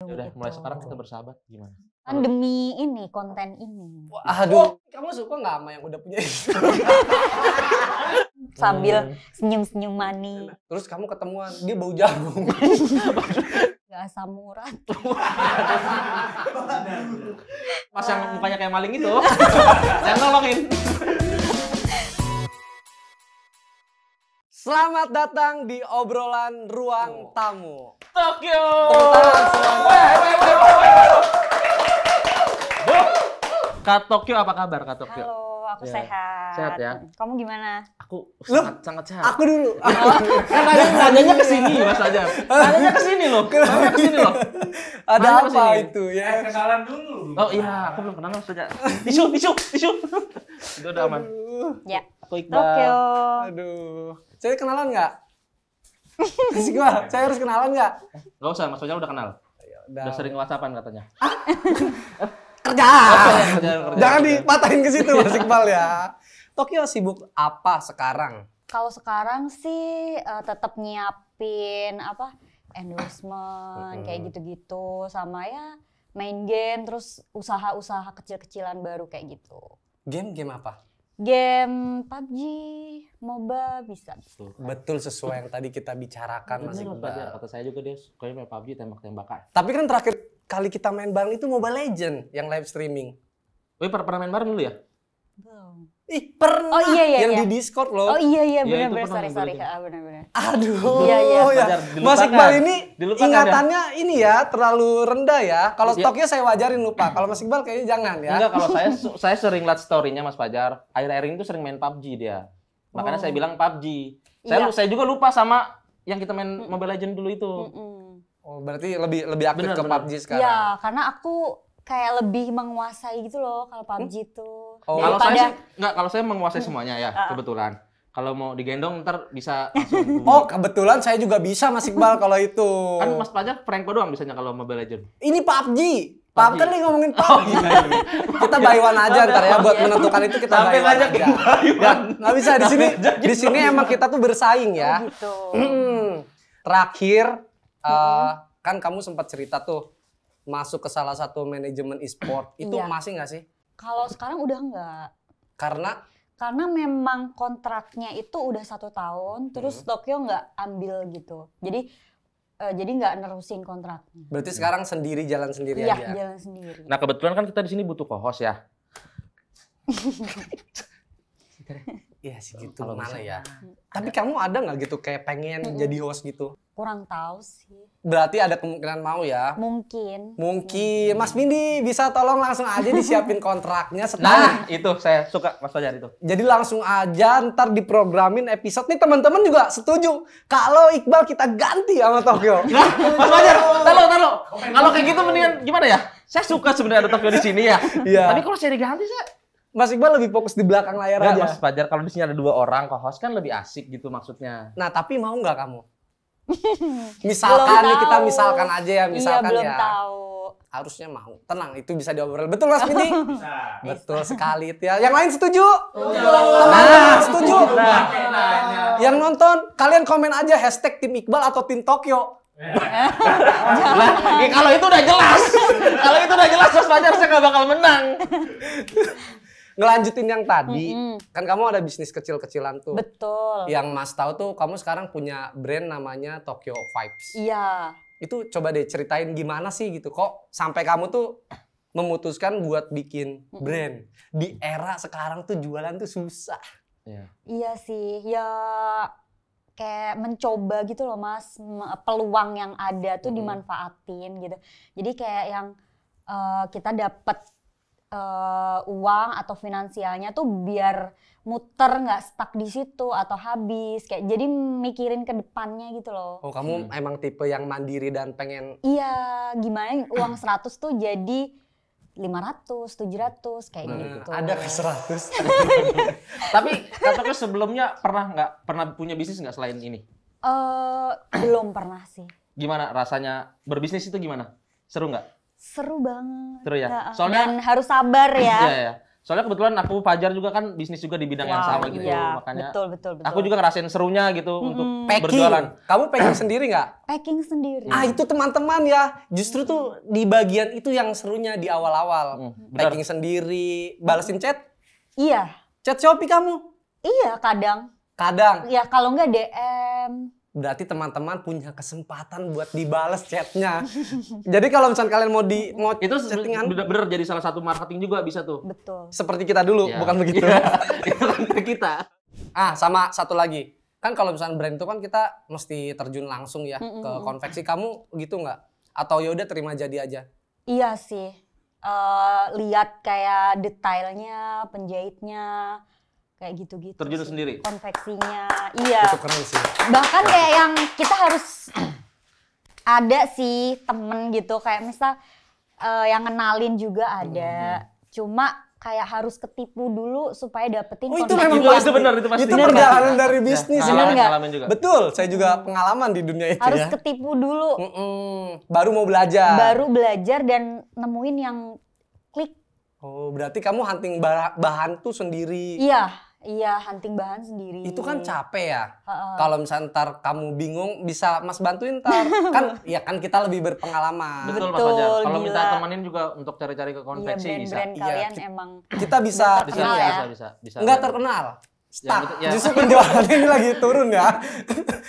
Udah gitu. mulai sekarang kita bersahabat gimana? Kan demi ini, konten ini. Aduh, kamu suka nggak sama yang udah punya istri? Sambil senyum-senyum manis. Terus kamu ketemuan, dia bau jagung. Gak asam urat. Mas yang mukanya kayak maling itu, yang nolongin. Selamat datang di obrolan ruang tamu. Tokyo. Kak Tokyo, apa kabar Kak Tokyo? Halo, aku Ya. sehat. Sehat ya? Kamu gimana? Aku Loh, sangat sehat. Aku dulu. Kan nadanya ke sini Mas Fajar. Nadanya ke sini loh. Nadanya ke sini loh. Ada Mana apa kesini? itu ya? Kenalan dulu. Oh iya, aku belum kenal Mas Fajar. Tisu. Itu udah aman. Ya. Aku Iqbal. Tokyo. Aduh. Saya kenalan nggak? Mas Iqbal, saya harus kenalan nggak? Gak usah, Mas Fajar udah kenal. Udah sering WhatsAppan katanya. Kerja. Kerja. Jangan dipatahin ke situ Mas Iqbal ya. Tokyo sibuk apa sekarang? Kalau sekarang sih tetap nyiapin apa endorsement kayak gitu-gitu sama ya main game terus usaha-usaha kecil-kecilan baru kayak gitu. Game apa? Game PUBG, MOBA bisa. Betul sesuai yang tadi kita bicarakan Mas Bener, Mas Fajar. Iqbal. Kata saya juga dia sukanya main PUBG tembak-tembakan. Tapi kan terakhir kali kita main bareng itu Mobile Legend yang live streaming. Wih, pernah main bareng dulu ya? Belum. Ih, pernah. Oh, iya, yang iya. di Discord loh. Oh iya Iya, itu benar-benar pernah sorry. Mobile Benar-benar. Aduh, Iya, iya. ya. Fajar, Mas dilupakan. Iqbal ini Dilupakan ingatannya ini ya terlalu rendah ya. Kalau Iya. Tokyo saya wajarin lupa. Kalau Mas Iqbal kayaknya jangan ya. Enggak, kalau saya sering lihat story-nya Mas Fajar. Akhir-akhir ini tuh sering main PUBG dia. Makanya saya bilang PUBG. Iya. Saya juga lupa sama yang kita main Mobile Legend dulu itu. Oh, berarti lebih aktif Benar, ke benar. PUBG sekarang. Iya, karena aku kayak lebih menguasai gitu loh kalau PUBG itu. Oh. Kalau saya Daripada sih enggak, kalau saya menguasai semuanya ya, kebetulan. Kalau mau digendong ntar bisa langsung. Oh, kebetulan saya juga bisa Mas Iqbal kalau itu. Kan Mas Fajar Franco doang bisanya kalau Mobile Legend. Ini PUBG. PUBG. Kan nih ngomongin PUBG. Kita buy one aja ntar ya buat menentukan itu kita Sampai buy one ngajakin aja. buy one. Nggak bisa di sini. Di sini emang kita tuh bersaing ya. gitu. Terakhir kan kamu sempat cerita tuh masuk ke salah satu manajemen e-sport. Itu Iya. masih nggak sih? Kalau sekarang udah enggak. Karena Memang kontraknya itu udah 1 tahun, terus Tokyo nggak ambil gitu. Jadi nggak nerusin kontraknya. berarti sekarang jalan sendiri Iya, aja. jalan sendiri. Nah, kebetulan kan kita di sini butuh co-host ya. Iya sih gitu Kalau mana bisa. ya. Tapi kamu ada nggak gitu kayak pengen jadi host gitu? Kurang tahu sih. Berarti ada kemungkinan mau ya? Mungkin. Mungkin. Mas Bindi bisa tolong langsung aja disiapin kontraknya setahun. Nah, itu saya suka Mas Fajar itu. Jadi langsung aja ntar diprogramin episode nih teman-teman juga setuju kalau Iqbal kita ganti sama Tokyo. Nah, Mas Fajar, taruh. Kalau kayak gitu mendingan gimana ya? Saya suka sebenarnya ada Tokyo di sini ya. Iya. Tapi kalau saya diganti saya Mas Iqbal lebih fokus di belakang layar Enggak, aja. Mas Fajar, kalau di sini ada 2 orang co-host kan lebih asik gitu maksudnya. Nah tapi mau nggak kamu? Misalkan nih kita misalkan aja ya, misalkan iya, belum ya. tahu. Harusnya mau. Tenang, itu bisa diobrol. Betul Mas Bindi? Bisa. Betul sekali itu ya. Yang lain setuju? Teman-teman setuju? Yang nonton, kalian komen aja hashtag tim Iqbal atau tim Tokyo. Lah, kalau itu udah jelas. Kalau itu udah jelas Mas Fajar saya nggak bakal menang. Ngelanjutin yang tadi, kan kamu ada bisnis kecil-kecilan tuh. Betul. Yang Mas tahu tuh kamu sekarang punya brand namanya Tokyo Vibes. Iya. Itu coba deh ceritain gimana sih gitu. Kok sampai kamu tuh memutuskan buat bikin brand. Di era sekarang tuh jualan tuh susah. Iya sih. Ya kayak mencoba gitu loh Mas. Peluang yang ada tuh dimanfaatin gitu. Jadi kayak yang kita dapat uang atau finansialnya tuh biar muter nggak stuck di situ atau habis kayak jadi mikirin ke depannya gitu loh. Oh kamu emang tipe yang mandiri dan pengen. Iya, gimana uang 100 tuh jadi 500, 700 kayak gitu. Ada ke 100. Tapi katakan sebelumnya pernah punya bisnis nggak selain ini? Belum pernah sih. Gimana rasanya berbisnis itu gimana? Seru nggak? Seru banget. Seru ya? Nggak, Soalnya- dan harus sabar ya. Iya. Soalnya kebetulan aku Fajar juga kan bisnis juga di bidang yang sama gitu, iya, makanya betul. aku juga ngerasain serunya gitu untuk Packing. berjualan. Kamu packing sendiri nggak? Packing sendiri. Ah itu teman-teman ya, justru tuh di bagian itu yang serunya di awal-awal. benar. Packing sendiri, balesin chat, Iya, chat Shopee kamu. iya kadang. Kadang. Ya kalau nggak DM. Berarti teman-teman punya kesempatan buat dibales chatnya. Jadi kalau misalnya kalian mau Itu chattingan, bener jadi salah satu marketing juga bisa tuh. Betul. seperti kita dulu, Iya. bukan begitu. Iya, itu kan trik kita. Ah, sama satu lagi. Kan kalau misalnya brand itu kan kita mesti terjun langsung ya ke konveksi. Kamu gitu nggak? Atau ya udah terima jadi aja? Iya sih. Lihat kayak detailnya, penjahitnya, kayak gitu-gitu. Terjun sih. sendiri? Konveksinya, iya. Itu keren sih. Bahkan kayak yang kita harus ada sih temen gitu, kayak misal yang kenalin juga ada. Cuma kayak harus ketipu dulu supaya dapetin Oh, itu kontak memang juga. Itu benar, itu pasti. Itu Bener perjalanan dari bisnis Bener ya. nggak? Ngalamin juga. Betul, saya juga pengalaman di dunia itu Harus ya. ketipu dulu, Baru mau belajar. baru belajar dan nemuin yang klik. Oh, berarti kamu hunting bahan tuh sendiri. Iya, hunting bahan sendiri. Itu kan capek ya. Kalau misalnya ntar kamu bingung, bisa Mas bantuin ntar. Kan, ya kan kita lebih berpengalaman. Betul Mas Betul, Fajar. Kalau gila. minta temenin juga untuk cari-cari ke Iya, konveksi bisa. brand-brand Iya, kalian ki- emang Kita bisa, Udah ini terkenal ya. ya. Bisa. Nggak terkenal. Stuck. gitu, ya. Justru penjualan ini lagi turun ya.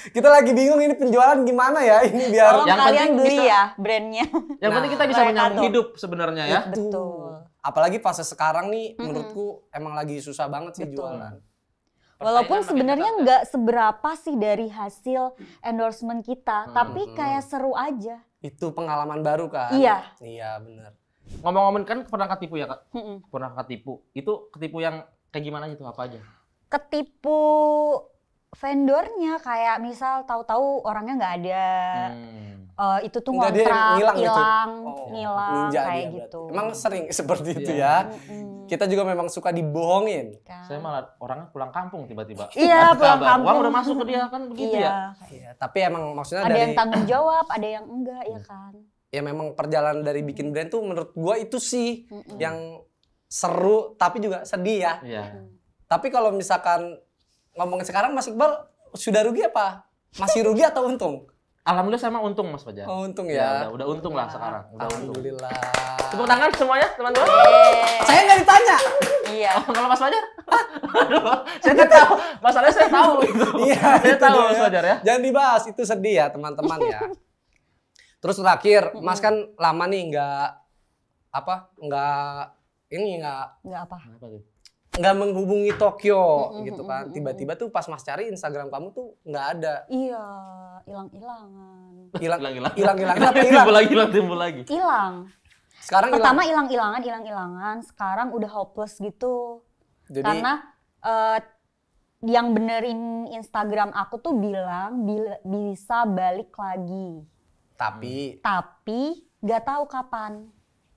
Kita lagi bingung ini penjualan gimana ya. Ini biar tolong Yang kalian penting beli bisa- ya brandnya. Yang penting kita bisa Mereka menyambung tuh. hidup sebenarnya ya. Betul. apalagi fase sekarang nih menurutku emang lagi susah banget sih Betul. jualan. Walaupun Persaingan sebenarnya makin ketat, nggak seberapa sih dari hasil endorsement kita, tapi kayak seru aja. Itu pengalaman baru kan? Iya. Iya benar. Ngomong-ngomongin kan pernah ketipu ya Kak? Mm-mm. Pernah ketipu. Itu ketipu yang kayak gimana gitu apa aja? Ketipu vendornya kayak misal tahu-tahu orangnya nggak ada, itu tuh Nggak, dia ngontrak, ngilang gitu? hilang, Oh, ngilang ninja kayak dia berarti. gitu. Emang sering seperti itu Iya. ya. Mm-mm. Kita juga memang suka dibohongin. Kan. Saya malah orangnya pulang kampung tiba-tiba. Iya, Ada pulang kabar, kampung. Uang udah masuk ke dia kan begitu Iya, ya? Iya, tapi emang maksudnya ada dari yang tanggung jawab, ada yang enggak ya kan. ya memang perjalanan dari bikin brand tuh menurut gua itu sih Mm-mm. yang seru tapi juga sedih ya. Iya. Tapi kalau misalkan ngomongin sekarang Mas Iqbal sudah rugi apa? Masih rugi atau untung? Alhamdulillah saya mah untung Mas Fajar. Oh, untung Ya, ya. udah untung lah sekarang. Udah untung. Alhamdulillah. Tepuk tangan semuanya teman-teman. Saya nggak ditanya. Iya. Kalau Mas Fajar? Aduh, saya nggak tahu. Masalahnya saya tahu itu. Iya, Saya itu tahu dia Mas Fajar ya. Jangan dibahas, itu sedih ya teman-teman ya. Terus terakhir, Mas kan lama nih nggak Enggak apa. Kenapa tuh? nggak menghubungi Tokyo gitu kan. Tiba-tiba tuh pas Mas cari Instagram kamu tuh nggak ada. Iya, hilang-hilangan. Hilang-hilang. Hilang-hilang apa hilang? Timbul lagi, timbul lagi. Hilang. Sekarang Pertama hilang. hilang-hilangan, sekarang udah hopeless gitu. Jadi Karena yang benerin Instagram aku tuh bilang bisa balik lagi. tapi Tapi nggak tahu kapan.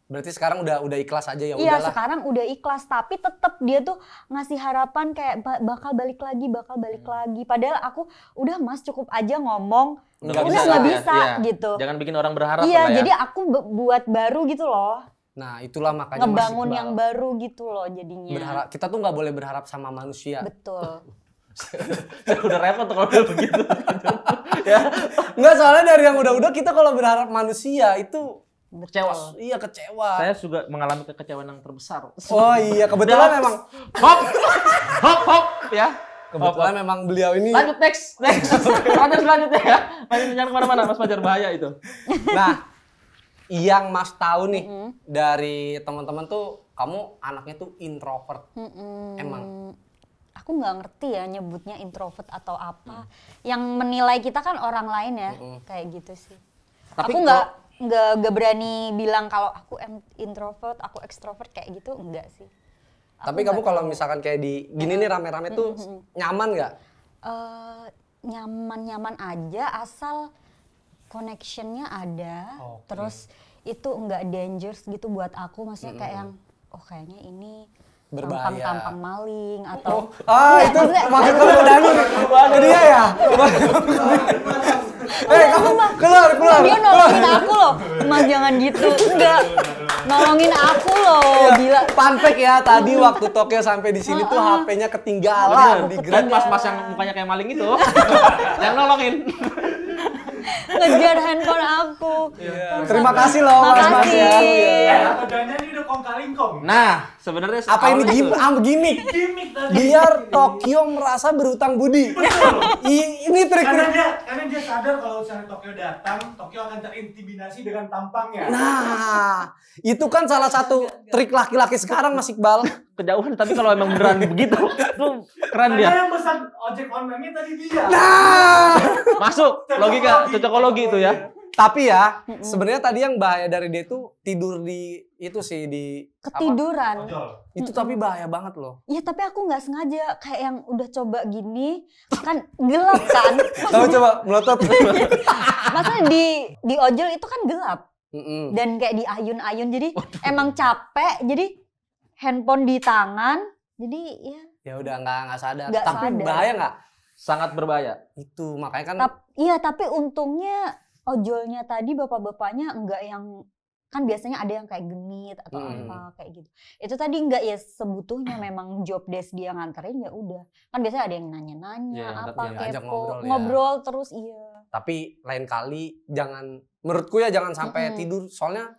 berarti sekarang udah ikhlas aja ya Iya, udahlah. sekarang udah ikhlas, tapi tetap dia tuh ngasih harapan kayak bakal balik lagi. Padahal aku udah Mas cukup aja ngomong, Nggak udah bisa nggak ya, bisa Iya. gitu. Jangan bikin orang berharap Iya, lah ya. jadi aku buat baru gitu loh, Nah, itulah makanya Mas ngebangun Iqbal yang baru gitu loh jadinya. berharap kita tuh nggak boleh berharap sama manusia. Betul. Udah repot tuh kalau udah begitu. Ya. Nggak, soalnya dari yang udah-udah kita kalau berharap manusia itu Kecewa. iya kecewa. Saya juga mengalami kekecewaan yang terbesar. Oh iya, kebetulan memang Hop ya. kebetulan memang beliau ini. Lanjut next. Lanjut selanjutnya ya. Jangan kemana-mana Mas Fajar, bahaya itu. Nah, yang Mas tahu nih dari teman-teman tuh kamu anaknya tuh introvert. Emang Aku nggak ngerti ya nyebutnya introvert atau apa. Yang menilai kita kan orang lain ya, kayak gitu sih. Tapi Aku nggak berani bilang kalau aku introvert, aku ekstrovert kayak gitu, enggak sih. tapi kamu kalau misalkan kayak di gini nih rame-rame tuh nyaman nggak? Nyaman-nyaman aja asal connectionnya ada, Oke. terus itu enggak dangerous gitu buat aku, maksudnya kayak yang kayaknya ini Berbahaya. tampang maling atau Itu maksud kamu ke Danu nih. Ke dia ya? Kamu keluar. dia nolongin aku loh, Mas jangan gitu, enggak. nolongin aku loh, gila. Fun fact ya, tadi waktu Tokyo sampai di sini tuh HP-nya ketinggalan di Dan Grab. pas yang mukanya kayak maling itu, yang nolongin. Ngejar handphone aku. Terima kasih loh Mas Mas ya. Atau jangan ini udah kong kali kong. Nah, sebenarnya Apa ini gimmick? Gimik tadi. Biar Tokyo merasa berutang budi. Ini trik-trik. Karena dia sadar kalau misalnya Tokyo datang, Tokyo akan terintimidasi dengan tampangnya. Nah, itu kan salah satu trik laki-laki sekarang Mas Iqbal. kejauhan, tapi kalau emang beneran begitu, tuh keren Karena dia. yang pesan ojek online-nya tadi dia. Nah, Masuk logika cocokologi itu ya. tapi ya sebenarnya tadi yang bahaya dari dia itu tidur di itu sih di Ketiduran. Ojol. itu tapi bahaya banget loh. Ya tapi aku nggak sengaja kayak yang udah coba gini kan gelap kan. Tahu coba melotot. Maksudnya di ojol itu kan gelap Mm-mm. dan kayak di ayun-ayun jadi emang capek jadi handphone di tangan jadi ya Ya udah nggak sadar. Nggak Tapi sadar. bahaya nggak? Sangat berbahaya. Itu makanya kan. iya tapi untungnya ojolnya tadi bapak-bapaknya enggak yang kan biasanya ada yang kayak genit atau apa kayak gitu. Itu tadi enggak ya sebutuhnya memang job desk dia nganterin ya udah. Kan biasanya ada yang nanya-nanya Iya, apa ya, ajak kepo, ngobrol ya. ngobrol terus iya. Tapi lain kali jangan, menurutku ya jangan sampai Mm-mm. tidur, soalnya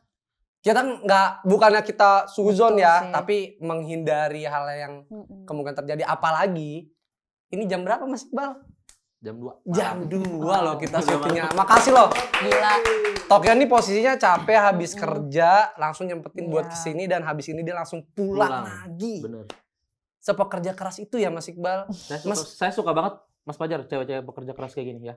kita nggak, bukannya kita suzon Betul ya, sih. tapi menghindari hal yang Mm-mm. kemungkinan terjadi. Apalagi ini jam berapa Mas Iqbal? Jam 2. Jam 2 loh kita syutingnya. Makasih loh. Gila. Tokyo ini posisinya capek habis kerja, langsung nyempetin buat Iya. kesini dan habis ini dia langsung pulang Pulang. lagi. Bener. Sepekerja keras itu ya Mas Iqbal. Saya suka banget Mas Fajar, cewek-cewek bekerja keras kayak gini ya.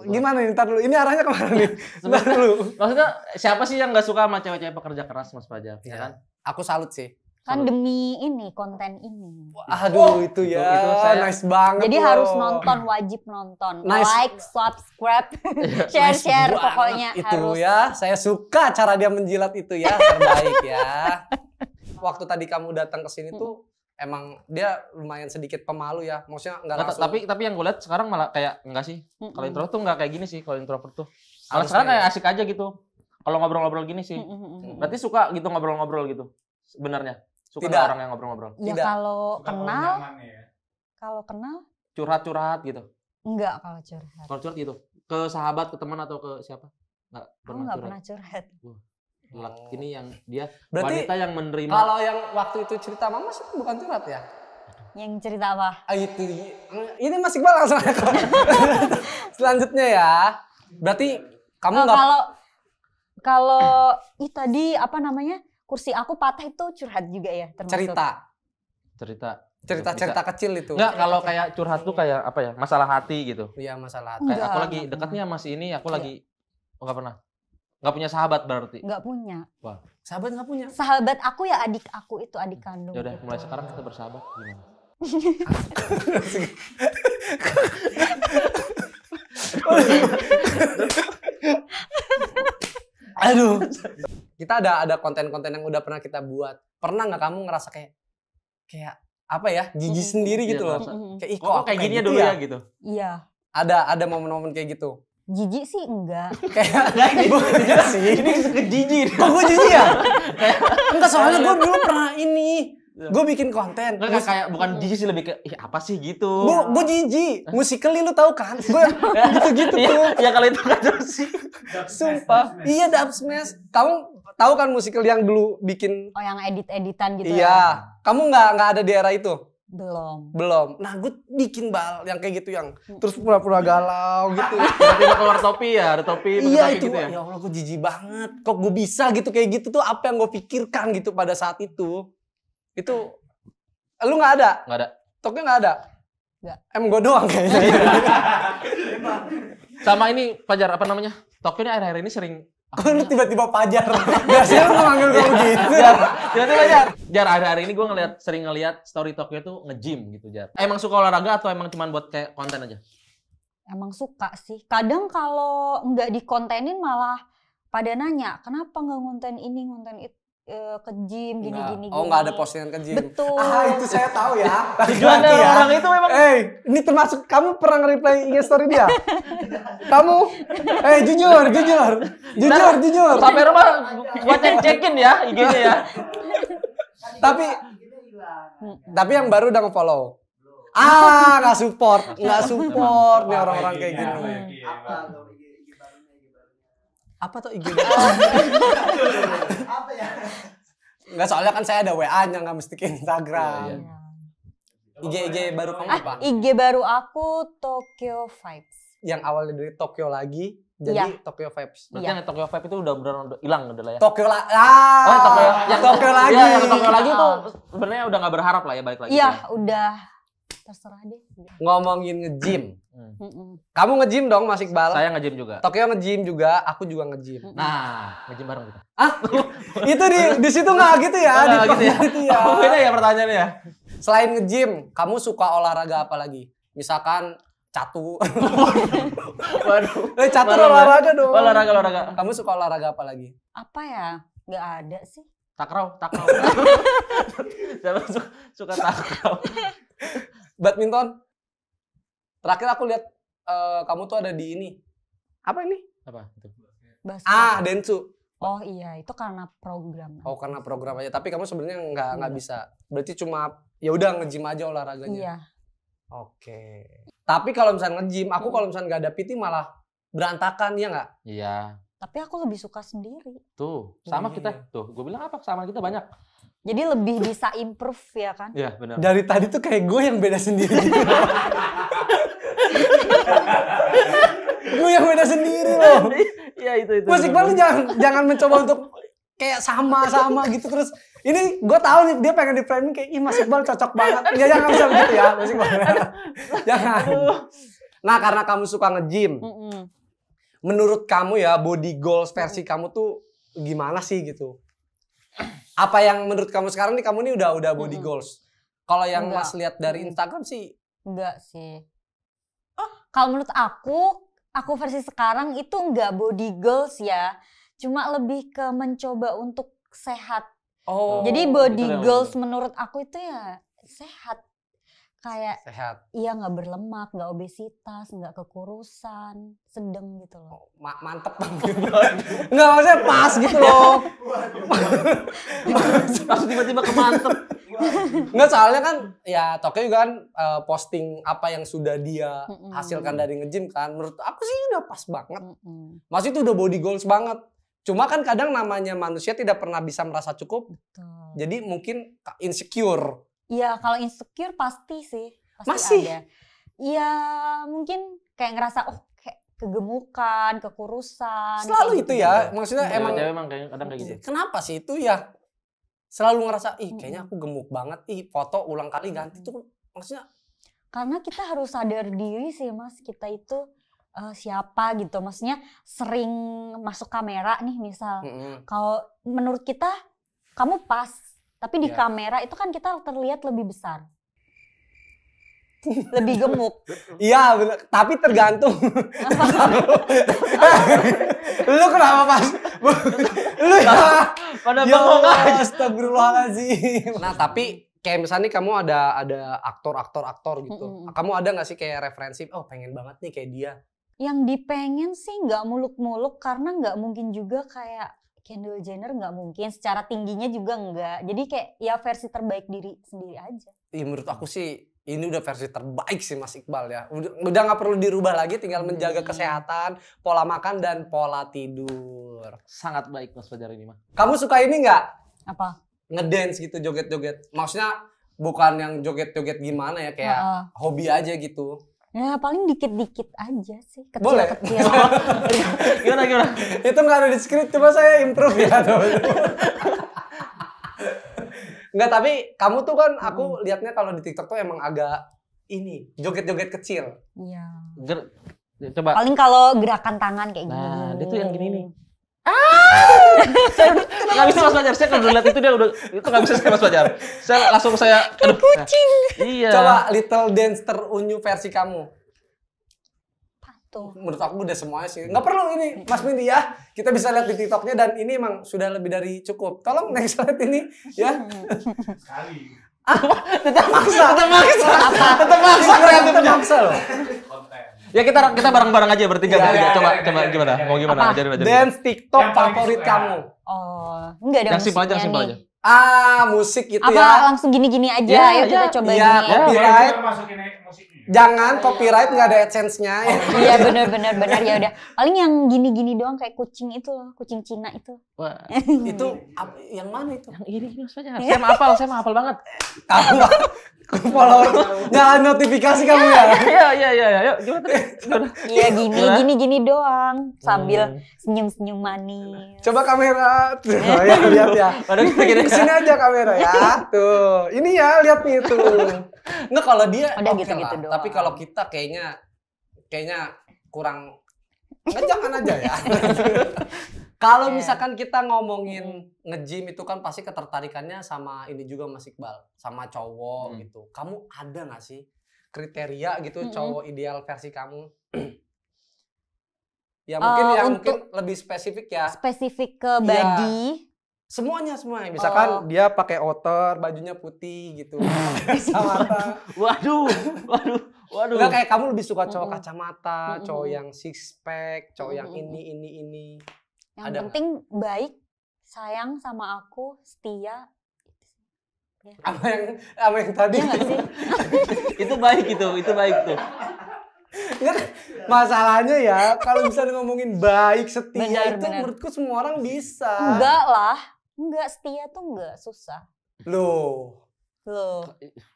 Gimana nih? Ntar dulu. Ini arahnya kemana nih? Ntar dulu. Maksudnya siapa sih yang nggak suka sama cewek-cewek pekerja keras, Mas Fajar? Ya kan? Aku salut sih. Kan demi ini konten ini. Aduh itu ya. itu saya- nice banget. Jadi loh. harus nonton, wajib nonton. Nice. Like, subscribe, share-share Nice pokoknya banget itu harus. ya. Saya suka cara dia menjilat itu ya, terbaik ya. Waktu tadi kamu datang ke sini tuh emang dia lumayan sedikit pemalu ya. Maksudnya nggak Nggak, langsung. tapi yang gue lihat sekarang malah kayak enggak sih. Mm-mm. Kalau introvert tuh enggak kayak gini sih, kalau introvert tuh. Kalau Harusnya sekarang kayak ya. asik aja gitu. Kalau ngobrol-ngobrol gini sih. Berarti suka gitu ngobrol-ngobrol gitu. Sebenarnya. Suka Tidak. nggak orang yang ngobrol-ngobrol. Ya Tidak. kalau Suka kenal, nyaman ya. kalau kenal Curhat-curhat gitu. enggak kalau curhat. Kalau curhat gitu. Ke sahabat, ke teman atau ke siapa? Enggak Aku pernah nggak curhat. pernah curhat. Ini yang dia Berarti wanita yang menerima. Kalau yang waktu itu cerita mama sih bukan curhat ya? Yang cerita apa? Ah itu. Ini Mas Iqbal langsung aja. Selanjutnya ya. Berarti kamu Oh, nggak kalau tadi apa namanya? Kursi aku patah itu curhat juga ya termasuk. cerita Bisa. kecil itu. Enggak, kalau kayak curhat tuh kayak apa ya? Masalah hati gitu. Iya masalah hati. Kayak Enggak, aku lagi enggak dekat nih pernah. sama si ini, aku Iya. lagi enggak pernah. Enggak punya sahabat berarti. Nggak punya. Sahabat nggak punya. Sahabat aku ya adik aku itu adik kandung. Ya udah, gitu. mulai sekarang kita bersahabat gimana? Aduh. Kita ada konten-konten yang udah pernah kita buat. Pernah nggak kamu ngerasa kayak apa ya? Jijik sendiri Iya, gitu loh. ngerasa. Kayak ih, Kok aku kayak gini ya gitu dulu ya gitu. Iya. Ada momen-momen kayak gitu. Jijik sih enggak. Kayak Iya sih. Ini kejijik. Kok gue jijik ya? Enggak, soalnya gue dulu pernah ini. Gue bikin konten. Enggak kayak bukan jijik sih, lebih ke ih apa sih gitu. Gue jijik. Musically lu tahu kan? Gue gitu-gitu tuh. Ya kalau itu kan sih. Sumpah. Iya, Dub Smash. Kamu tahu kan musical yang dulu bikin? Oh yang edit-editan gitu ya? Iya. Kamu nggak ada di era itu? Belum. Belum. Nah, gue bikin yang kayak gitu yang terus pura-pura galau gitu. Berarti mau keluar topi ya, ada topi, pakai Iya topi itu. gitu ya. Ya Allah, gue jijik banget. Kok gue bisa gitu kayak gitu tuh? Apa yang gue pikirkan gitu pada saat itu? Itu lu nggak ada? Enggak ada. Tokyo nggak ada? Nggak. Emang gue doang kayaknya. Sama ini Fajar apa namanya? Tokyo ini akhir-akhir ini sering Kok lu tiba-tiba Pajar? Biasanya lu manggil gue gitu. tiba-tiba Jar akhir-akhir ini gue sering ngeliat story Tokyo tuh nge-gym gitu Jar. Emang suka olahraga atau emang cuman buat kayak konten aja? Emang suka sih. Kadang kalau nggak dikontenin malah pada nanya, kenapa nggak ngonten ini, ngonten itu. ke gym gini. Oh, nggak ada postingan ke gym. Betul. Itu saya tahu ya. Tujuannya Laki-laki ya. orang itu memang Ini termasuk kamu pernah nge-reply IG story dia? Kamu? Jujur. sampai rumah gua cek-cekin ya IG-nya ya. Tapi yang baru udah nge-follow. Nggak support nih orang-orang kayak gini. Apa tuh IG baru? Apa ya? Nggak, soalnya kan saya ada WA-nya, nggak mesti ke Instagram. Iya. IG baru kamu apa? IG baru aku Tokyo Vibes. Yang awalnya dari Tokyo lagi, jadi Tokyo Vibes. Berarti yang Tokyo Vibe itu udah beneran hilang udah lah ya. Tokyo Oh, yang Tokyo lagi. Iya, yang Tokyo lagi tuh sebenarnya udah nggak berharap lah ya balik lagi. Iya, udah terserah deh. Ngomongin nge-gym. Mm-mm. Kamu nge-gym dong, Mas Iqbal? Saya nge-gym juga. Tokyo nge-gym juga, aku juga nge-gym. Nah, nge-gym bareng kita. Itu di situ nggak gitu ya? Oh, nggak gitu ya? Gitu ya. Oh, beda ya pertanyaannya ya? Selain nge-gym, kamu suka olahraga apa lagi? Misalkan catu. Waduh. Catu Malam, olahraga dong. Olahraga. Kamu suka olahraga apa lagi? Apa ya? Nggak ada sih. Takraw. Siapa suka takraw? Badminton. Terakhir aku lihat kamu tuh ada di ini. Apa ini? Apa itu? Basket. Densu. Oh iya, itu karena program. Oh, karena program aja. Tapi kamu sebenarnya nggak bisa. Berarti cuma ya udah nge-gym aja olahraganya. Iya. Oke. Tapi kalau misalnya nge-gym, aku kalau misalnya nggak ada PT malah berantakan, ya nggak? Iya. Tapi aku lebih suka sendiri. Tuh, sama Iya. kita. Tuh, gue bilang apa? Sama kita banyak. Jadi lebih bisa improve ya kan? Iya, benar. Dari tadi tuh kayak gue yang beda sendiri. Gue yang beda sendiri loh. Iya, itu. Mas Iqbal jangan mencoba untuk kayak sama gitu terus. Ini gue tahu nih dia pengen di framing kayak ih Mas Iqbal cocok banget. Ya jangan bisa begitu ya Mas Iqbal. Jangan. Nah, karena kamu suka nge-gym. Menurut kamu ya body goals versi kamu tuh gimana sih gitu? Apa yang menurut kamu sekarang nih kamu nih udah body goals? Kalau yang Enggak. Mas lihat dari Instagram sih Enggak sih. Kalau menurut aku versi sekarang itu enggak body goals ya. Cuma lebih ke mencoba untuk sehat. Jadi itu body yang goals bener. menurut aku itu ya sehat. Kayak sehat. iya nggak berlemak, nggak obesitas, nggak kekurusan, sedang gitu loh. Mantep banget. Enggak, maksudnya pas gitu loh. Langsung tiba-tiba kemantep. Enggak, soalnya kan ya Tokyo juga kan posting apa yang sudah dia hasilkan dari nge-gym kan. Menurut aku sih udah pas banget. Maksudnya itu udah body goals banget. Cuma kan kadang namanya manusia tidak pernah bisa merasa cukup. Betul. Jadi mungkin insecure. Iya, kalau insecure pasti sih. Pasti Masih? ada. Iya, mungkin kayak ngerasa kayak kegemukan, kekurusan. Selalu kayak itu gitu. ya. Maksudnya emang Cewek emang kadang kayak gitu. kenapa sih itu ya? Selalu ngerasa kayaknya aku gemuk banget. Foto ulang kali ganti tuh maksudnya Karena kita harus sadar diri sih Mas, kita itu siapa gitu. Maksudnya sering masuk kamera nih misal. Kalau menurut kita kamu pas, tapi di Iya. kamera itu kan kita terlihat lebih besar. Lebih gemuk. iya bener. Tapi tergantung. Lu kenapa pas? Lu ya. Pada Ya bengong Allah, aja. astagfirullahaladzim. Nah tapi kayak misalnya nih kamu ada aktor gitu. Kamu ada nggak sih kayak referensi? Oh pengen banget nih kayak dia. Yang dipengen sih nggak muluk-muluk karena nggak mungkin juga kayak Kendall Jenner, nggak mungkin. Secara tingginya juga nggak. Jadi kayak ya versi terbaik diri sendiri aja. Menurut aku sih ini udah versi terbaik sih Mas Iqbal ya. Udah nggak perlu dirubah lagi, tinggal menjaga kesehatan, pola makan dan pola tidur. Sangat baik Mas Fajar ini mah. Kamu suka ini nggak? Apa? Ngedance gitu, joget-joget. Maksudnya bukan yang joget-joget gimana ya, kayak hobi aja gitu. Ya paling dikit-dikit aja sih. Boleh? Kecil-kecil. Gimana? Itu nggak ada di skrip, coba saya improve ya. Nggak, tapi kamu tuh kan aku lihatnya kalau di TikTok tuh emang agak ini, joget-joget kecil. Iya. Coba. Paling kalau gerakan tangan kayak gini. Nah, dia tuh yang gini nih. Nggak bisa Mas Fajar, saya kalau lihat itu dia udah itu nggak bisa saya Mas Fajar. Saya aduh. Kucing. Iya. Coba little dance terunyu versi kamu. Tuh. Menurut aku udah semuanya sih. Nggak perlu ini, Mas Windy ya. Kita bisa lihat di TikToknya dan ini emang sudah lebih dari cukup. Tolong next slide ini ya. Sekali. Tetap maksa loh. Konten. Ya kita bareng-bareng aja bertiga Ya, bertiga. ya, Coba ya, coba ya, gimana? ya, Mau ya. gimana? Apa? Ajarin. Dance TikTok Yang paling favorit suka. kamu. Oh, enggak ada Yang simpel aja, musiknya simpel nih. aja. Musik gitu Apa ya. langsung gini-gini aja? Ya, Ayo kita ya. coba Iya, gini. Ya, copyright. Kita masukin musiknya. Jangan copyright nggak ada AdSense-nya. Iya benar ya udah. Paling yang gini-gini doang kayak kucing itu loh, kucing Cina itu. Wah, Itu yang mana itu? yang ini Mas Fajar. Saya hafal banget. Kamu follower nyalain notifikasi kamu ya. Iya. Yuk, gimana tadi? Gimana? Iya gini doang sambil senyum-senyum manis. Coba kamera. Tuh, ya, lihat ya. Waduh, kita gini. Kesini aja kamera ya. Tuh, ini ya lihat nih tuh. Nggak kalau dia Udah oke gitu-gitu lah. doang. Tapi kalau kita kayaknya kurang. Nggak, jangan aja ya. Kalau misalkan kita ngomongin nge-gym itu kan pasti ketertarikannya sama ini juga Mas Iqbal, sama cowok gitu. Kamu ada nggak sih kriteria gitu cowok ideal versi kamu? Ya mungkin lebih spesifik ya. Spesifik ke body. Semuanya. Misalkan dia pakai outer, bajunya putih gitu. Kacamata. Waduh. Enggak kayak kamu lebih suka cowok kacamata, cowok yang six pack, cowok yang ini. Yang Ada penting baik, sayang sama aku, setia. Apa yang tadi? Iya nggak sih? Itu baik tuh. Nggak, masalahnya ya kalau misalnya ngomongin baik setia itu Benar. menurutku semua orang bisa. Enggak setia tuh enggak susah. Loh.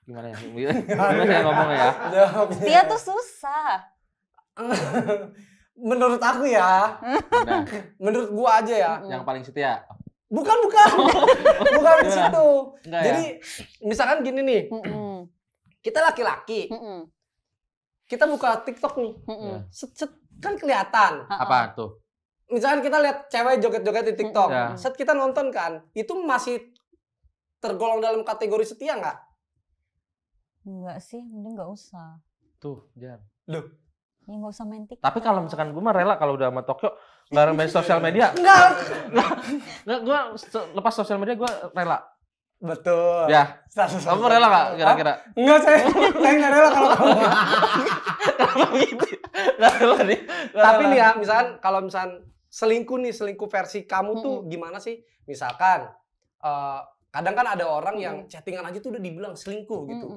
Gimana ya? Gimana saya ngomongnya ya? Setia tuh susah. Menurut aku ya. Nah, Menurut gua aja ya. yang paling setia. Bukan. Bukan di situ. Enggak ya? Jadi misalkan gini nih. Kita laki-laki. Kita buka TikTok nih. Set kan kelihatan. Apa tuh? Misalkan kita lihat cewek joget-joget di TikTok. Ya. Set kita nonton kan. Itu masih tergolong dalam kategori setia nggak? Enggak sih, mending enggak usah. Tuh, Jar. Loh. Ya enggak usah main TikTok. Tapi kalau misalkan gue mah rela kalau udah sama Tokyo nggak main sosial media. Enggak. Nggak, gue lepas sosial media gue rela. Betul. Ya. Kamu rela nggak kira-kira? Enggak, saya nggak rela kalau kamu. Kenapa gitu? Nggak rela nih. Tapi nih ya, kalau selingkuh versi kamu tuh gimana sih? Misalkan kadang kan ada orang yang chattingan aja tuh udah dibilang selingkuh gitu.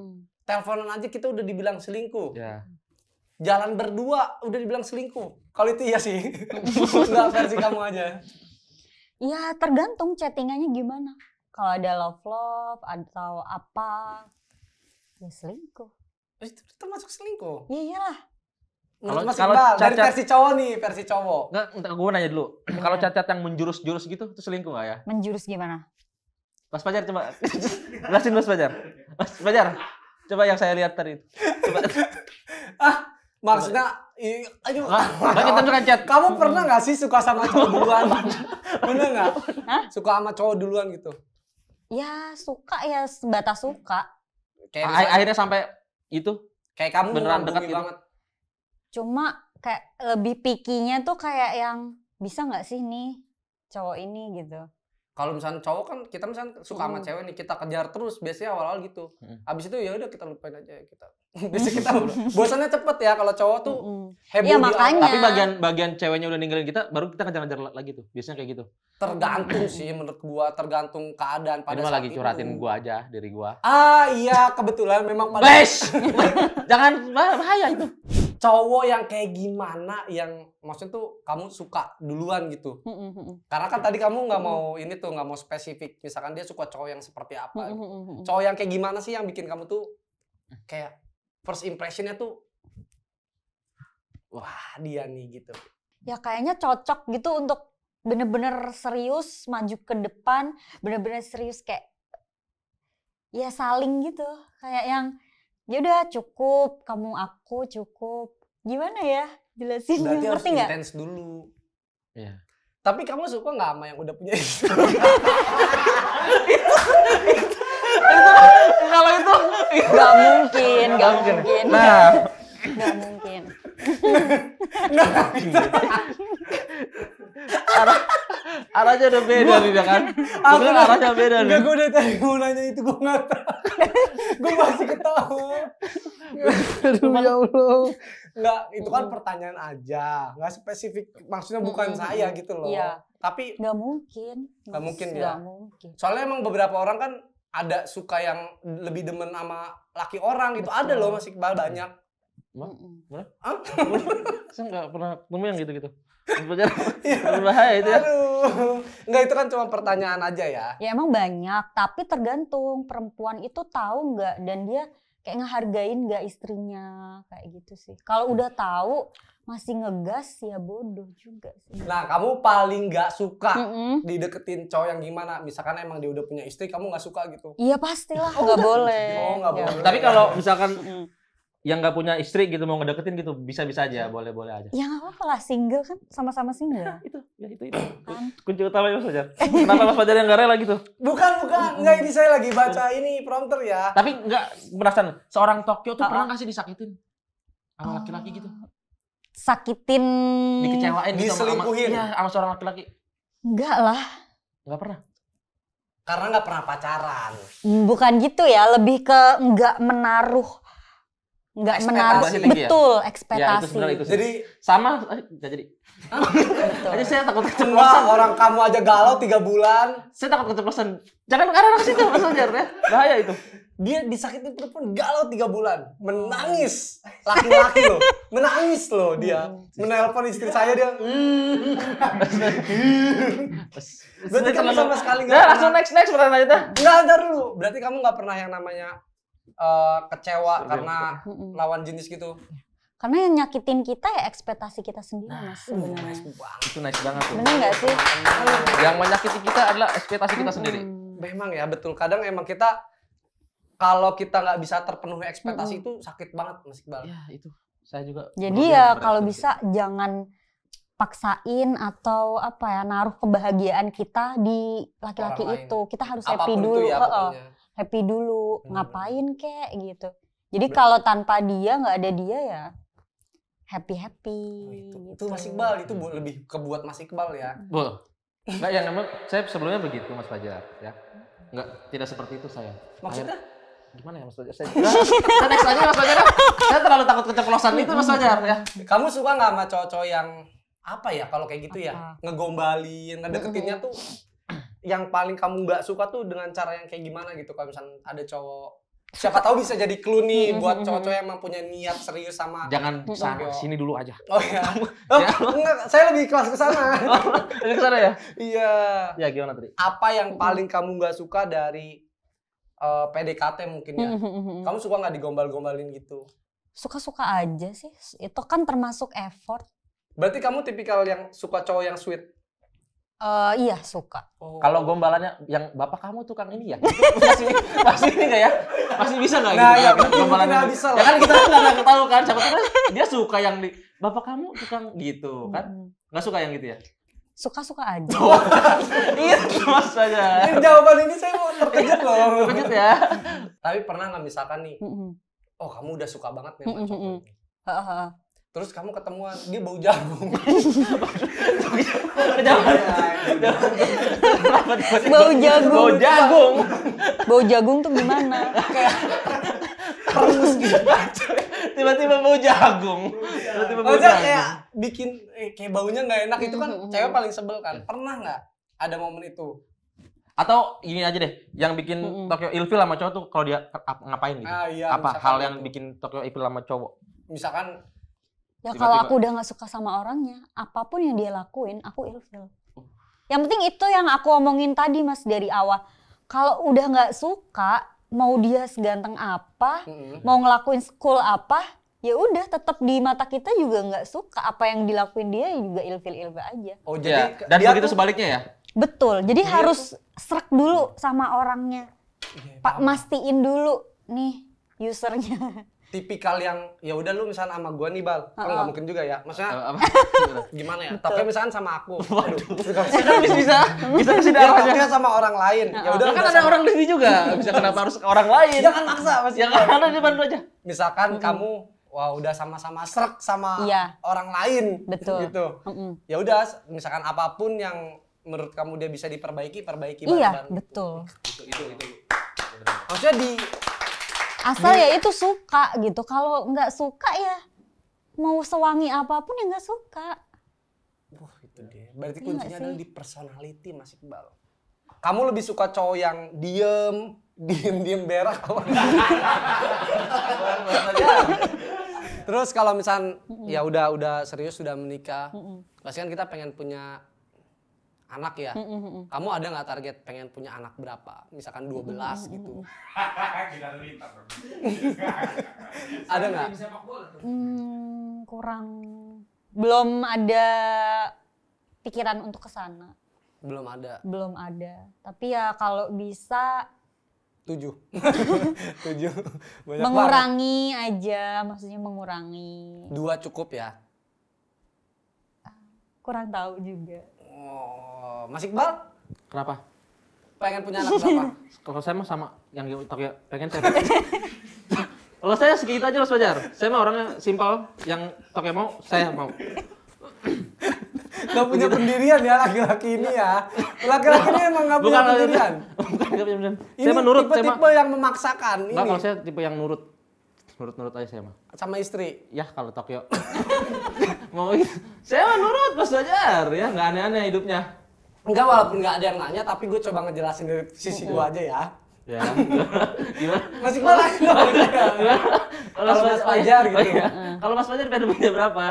Teleponan aja kita udah dibilang selingkuh. Ya. Jalan berdua udah dibilang selingkuh. Kalau itu iya sih. Enggak versi kamu aja. Ya tergantung chattingannya gimana. Kalau ada love atau apa, ya selingkuh. Itu termasuk selingkuh. Ya iyalah. Menurut Mas Kalau Iqbal, dari cacat- versi cowok nih, versi cowok. Nggak, gue nanya dulu. Kalau cacat yang menjurus-jurus gitu, itu selingkuh nggak ya? Menjurus gimana? Mas Fajar coba. Jelasin Mas Fajar. Mas Fajar, coba yang saya lihat tadi. Coba. Maksudnya, aduh. Nggak, kita tunjukkan chat. Kamu pernah nggak sih suka sama cowok duluan? Pernah nggak? Suka sama cowok duluan gitu? Ya suka ya sebatas suka. Kayak misalnya, Akhirnya sampai itu. kayak kamu beneran ngagumi dekat gitu? banget. Cuma kayak lebih pikinya tuh kayak yang bisa nggak sih nih cowok ini gitu. Kalau misalnya cowok kan kita misalnya suka sama cewek nih, kita kejar terus biasanya awal-awal gitu. Abis itu ya udah kita lupain aja kita. Biasanya kita bosannya cepet ya kalau cowok tuh heboh Iya di makanya. Tapi bagian ceweknya udah ninggalin kita, baru kita kejar-kejar lagi tuh. Biasanya kayak gitu. tergantung sih menurut gua, tergantung keadaan pada Ini mah saat lagi itu. curhatin gua aja, diri gua. Ah iya, kebetulan memang pada Bes! Jangan, bahaya itu. cowok yang kayak gimana yang maksudnya tuh kamu suka duluan gitu. Karena kan tadi kamu nggak mau ini tuh, nggak mau spesifik. Misalkan dia suka cowok yang seperti apa. Cowok yang kayak gimana sih yang bikin kamu tuh kayak first impressionnya tuh wah dia nih gitu. Ya kayaknya cocok gitu untuk bener-bener serius maju ke depan, bener-bener serius kayak ya saling gitu, kayak yang ya udah cukup, kamu aku cukup, gimana ya jelasin, Berarti harus ngerti nggak? intens dulu. Iya. Tapi kamu suka nggak sama yang udah punya istri? Kalau itu Nggak mungkin, nggak mungkin, Nah, nggak mungkin. Arahnya udah beda nih kan. Bukan arahnya beda nih. Enggak, gue udah tadi mau nanya itu, gue nggak tahu. Gue masih ketawa. Aduh ya Allah. Enggak, itu kan pertanyaan aja. Nggak spesifik, maksudnya bukan saya gitu loh. Iya. Tapi Nggak mungkin. Nggak mungkin ya? Nggak mungkin. soalnya emang beberapa orang kan ada suka yang lebih demen sama laki orang gitu. Ada loh Mas Iqbal banyak. Saya nggak pernah nemu yang gitu-gitu. Berbahaya itu ya. Aduh. Enggak, itu kan cuma pertanyaan aja ya. Ya emang banyak, tapi tergantung perempuan itu tahu nggak dan dia kayak ngehargain nggak istrinya kayak gitu sih. Kalau udah tahu masih ngegas ya bodoh juga sih. Nah, kamu paling nggak suka Mm-mm. dideketin cowok yang gimana? Misalkan emang dia udah punya istri, kamu nggak suka gitu. Iya pastilah nggak boleh. Oh, nggak Ya. boleh. Tapi kalau misalkan Mm-mm. yang nggak punya istri gitu mau ngedeketin gitu bisa-bisa aja, boleh-boleh aja. Ya nggak apa-apa lah, single kan sama-sama single. Itu. Kunci utama Mas Fajar. Kenapa Mas Fajar yang nggak rela gitu? Bukan. Enggak, ini saya lagi baca ini prompter ya. Tapi nggak penasaran, seorang Tokyo tuh pernah nggak sih disakitin sama laki-laki gitu? Sakitin. Dikecewain gitu Diselingkuhin. sama seorang laki-laki? Enggak lah. Nggak pernah. Karena nggak pernah pacaran. Bukan gitu ya, lebih ke nggak menaruh. Nggak Ekspektasi menaruh, tinggi ya? betul, Ya ekspektasi. itu sebenarnya itu. Jadi Sama, nggak jadi. Betul. Aja saya takut wah, keceplosan. orang kamu aja galau 3 bulan. Saya takut keceplosan. Jangan ke arah situ Mas Fajar ya. Bahaya itu. Dia disakitin perempuan galau 3 bulan. Menangis. Laki-laki loh. Menangis loh dia. Menelpon istri saya dia. Berarti kamu sama sekali nggak Nah, pernah- langsung next pertanyaan itu. Enggak, ntar dulu. Berarti kamu nggak pernah yang namanya kecewa karena Mm-mm. lawan jenis gitu. Karena yang nyakitin kita ya ekspektasi kita sendiri mas sebenarnya. Nice banget. Itu nice banget tuh. Bener nggak sih? Yang menyakiti kita adalah ekspektasi kita sendiri. Memang ya, betul. Kadang emang kita kalau kita nggak bisa terpenuhi ekspektasi itu sakit banget, Mas Iqbal. Ya itu. Saya juga. Jadi ya kalau bisa jangan paksain atau apa ya naruh kebahagiaan kita di laki-laki Orang lain. itu. Kita harus happy Apapun dulu. itu ya pokoknya. Happy dulu. Bener. Ngapain kek gitu. Jadi kalau tanpa dia nggak ada dia ya happy. Itu Mas Iqbal, itu lebih kebuat Mas Iqbal ya. Boleh. Enggak, yang memang saya sebelumnya begitu Mas Fajar ya. Enggak, tidak seperti itu saya. Maksudnya? Gimana ya Mas Fajar? Saya next aja Mas Fajar. Saya terlalu takut keceplosan itu Mas Fajar ya. Kamu suka nggak sama cowok-cowok yang apa ya kalau kayak gitu ya? Apa? Ngegombalin, ngedeketinnya tuh yang paling kamu nggak suka tuh dengan cara yang kayak gimana gitu? Kalau misalnya ada cowok, siapa tahu bisa jadi clue nih buat cowok-cowok yang emang punya niat serius sama. Jangan sana sini dulu aja. Oh ya. Oh, enggak, saya lebih kelas ke sana. Jadi ke sana ya? Iya. Ya gimana tadi? Apa yang paling kamu nggak suka dari PDKT mungkin ya? Kamu suka nggak digombal-gombalin gitu? Suka-suka aja sih. Itu kan termasuk effort. Berarti kamu tipikal yang suka cowok yang sweet? Iya suka. Oh. Kalau gombalannya yang bapak kamu tukang ini ya? masih ini nggak ya? Masih bisa nggak Nah, gitu? ya, Kayak mungkin gombalannya nggak gitu. bisa Ya lah. kan kita nggak ada tahu kan. Siapa tahu dia suka yang di bapak kamu tukang gitu kan? Nggak suka yang gitu ya? Suka-suka aja. Itu Mas Fajar. Ini jawaban ini saya mau terkejut loh. Terkejut ya? Tapi pernah nggak misalkan nih, oh kamu udah suka banget nih sama cowok ini. Heeh. Terus kamu ketemuan, dia bau jagung. Bau jagung. Bau jagung. Bau jagung tuh gimana? Perus gitu. Tiba-tiba bau jagung. Tiba-tiba bau Maksudnya jagung. kayak bikin kayak baunya nggak enak itu kan cewek paling sebel kan. Pernah nggak ada momen itu? Atau ini aja deh, yang bikin Tokyo ilfil sama cowok tuh kalau dia ngapain gitu? Ah, iya, Apa misalkan hal yang gitu. bikin Tokyo ilfil sama cowok? Misalkan Ya Tiba-tiba. kalau aku udah nggak suka sama orangnya, apapun yang dia lakuin, aku ilfil. Yang penting itu yang aku omongin tadi mas dari awal. Kalau udah nggak suka, mau dia seganteng apa, mau ngelakuin school apa, ya udah tetap di mata kita juga nggak suka. Apa yang dilakuin dia juga ilfil-ilfil aja. oh Ya, jadi dan dia begitu tuh- sebaliknya ya? Betul. Jadi Dia harus serak dulu sama orangnya. Iya, Pak mastiin dulu nih usernya. tipikal yang ya udah lu misalnya sama gua nih Bal, kan nggak mungkin juga ya. Maksudnya Apa? gimana ya? Tapi misalnya sama aku. Waduh. Kan bisa kasih Dia darahnya. toknya sama orang lain. Ya udah Kan udah ada sama- orang di sini juga. Bisa kenapa harus ke orang lain? Jangan maksa Mas. Yang ada di depan lu aja. Misalkan kamu wah udah sama-sama srek sama Iya. orang lain. Betul. Gitu. Ya udah, misalkan apapun yang menurut kamu dia bisa diperbaiki, perbaiki Iya, bareng-bareng. betul. Itu. Maksudnya Asal ya itu suka gitu. Kalau nggak suka ya mau sewangi apapun ya nggak suka. wah itu dia. Berarti Iya kuncinya nggak adalah sih? di personality Mas Iqbal. Kamu lebih suka cowok yang diem berak apa? Terus kalau misal ya udah serius sudah menikah, pasti kan kita pengen punya anak ya. Kamu ada nggak target pengen punya anak berapa? Misalkan 12 gitu. Kita lintas. Ada nggak? Kurang. Belum ada pikiran untuk ke sana. Belum ada. Belum ada. Tapi ya kalau bisa 7. 7. Banyak mengurangi aja, maksudnya mengurangi. 2 cukup ya? Kurang tahu juga. Oh, Mas Iqbal Kenapa? pengen punya anak berapa? Kalau saya mah sama yang Tokyo pengen saya. Kalau saya segitu aja Mas Fajar. Saya mah orangnya simpel, yang Tokyo mau saya mau. Gak punya pendirian ya laki-laki ini ya. Laki-laki ini emang gak punya pendirian. Bukan nggak punya pendirian. Ini Saya mah nurut, saya mah. tipe-tipe yang memaksakan Enggak, ini kalau saya tipe yang nurut. Nurut aja saya mah. sama istri. Ya kalau Tokyo. Mau saya mah nurut Mas Fajar ya, nggak aneh-aneh hidupnya. Enggak, walaupun nggak ada yang nanya, tapi gue coba ngejelasin dari sisi gue aja ya. Ya. Gimana? Mas Iqbal aja dong. Kalau Mas Fajar gitu. Oh, iya. Kalau Mas Fajar pengen punya berapa?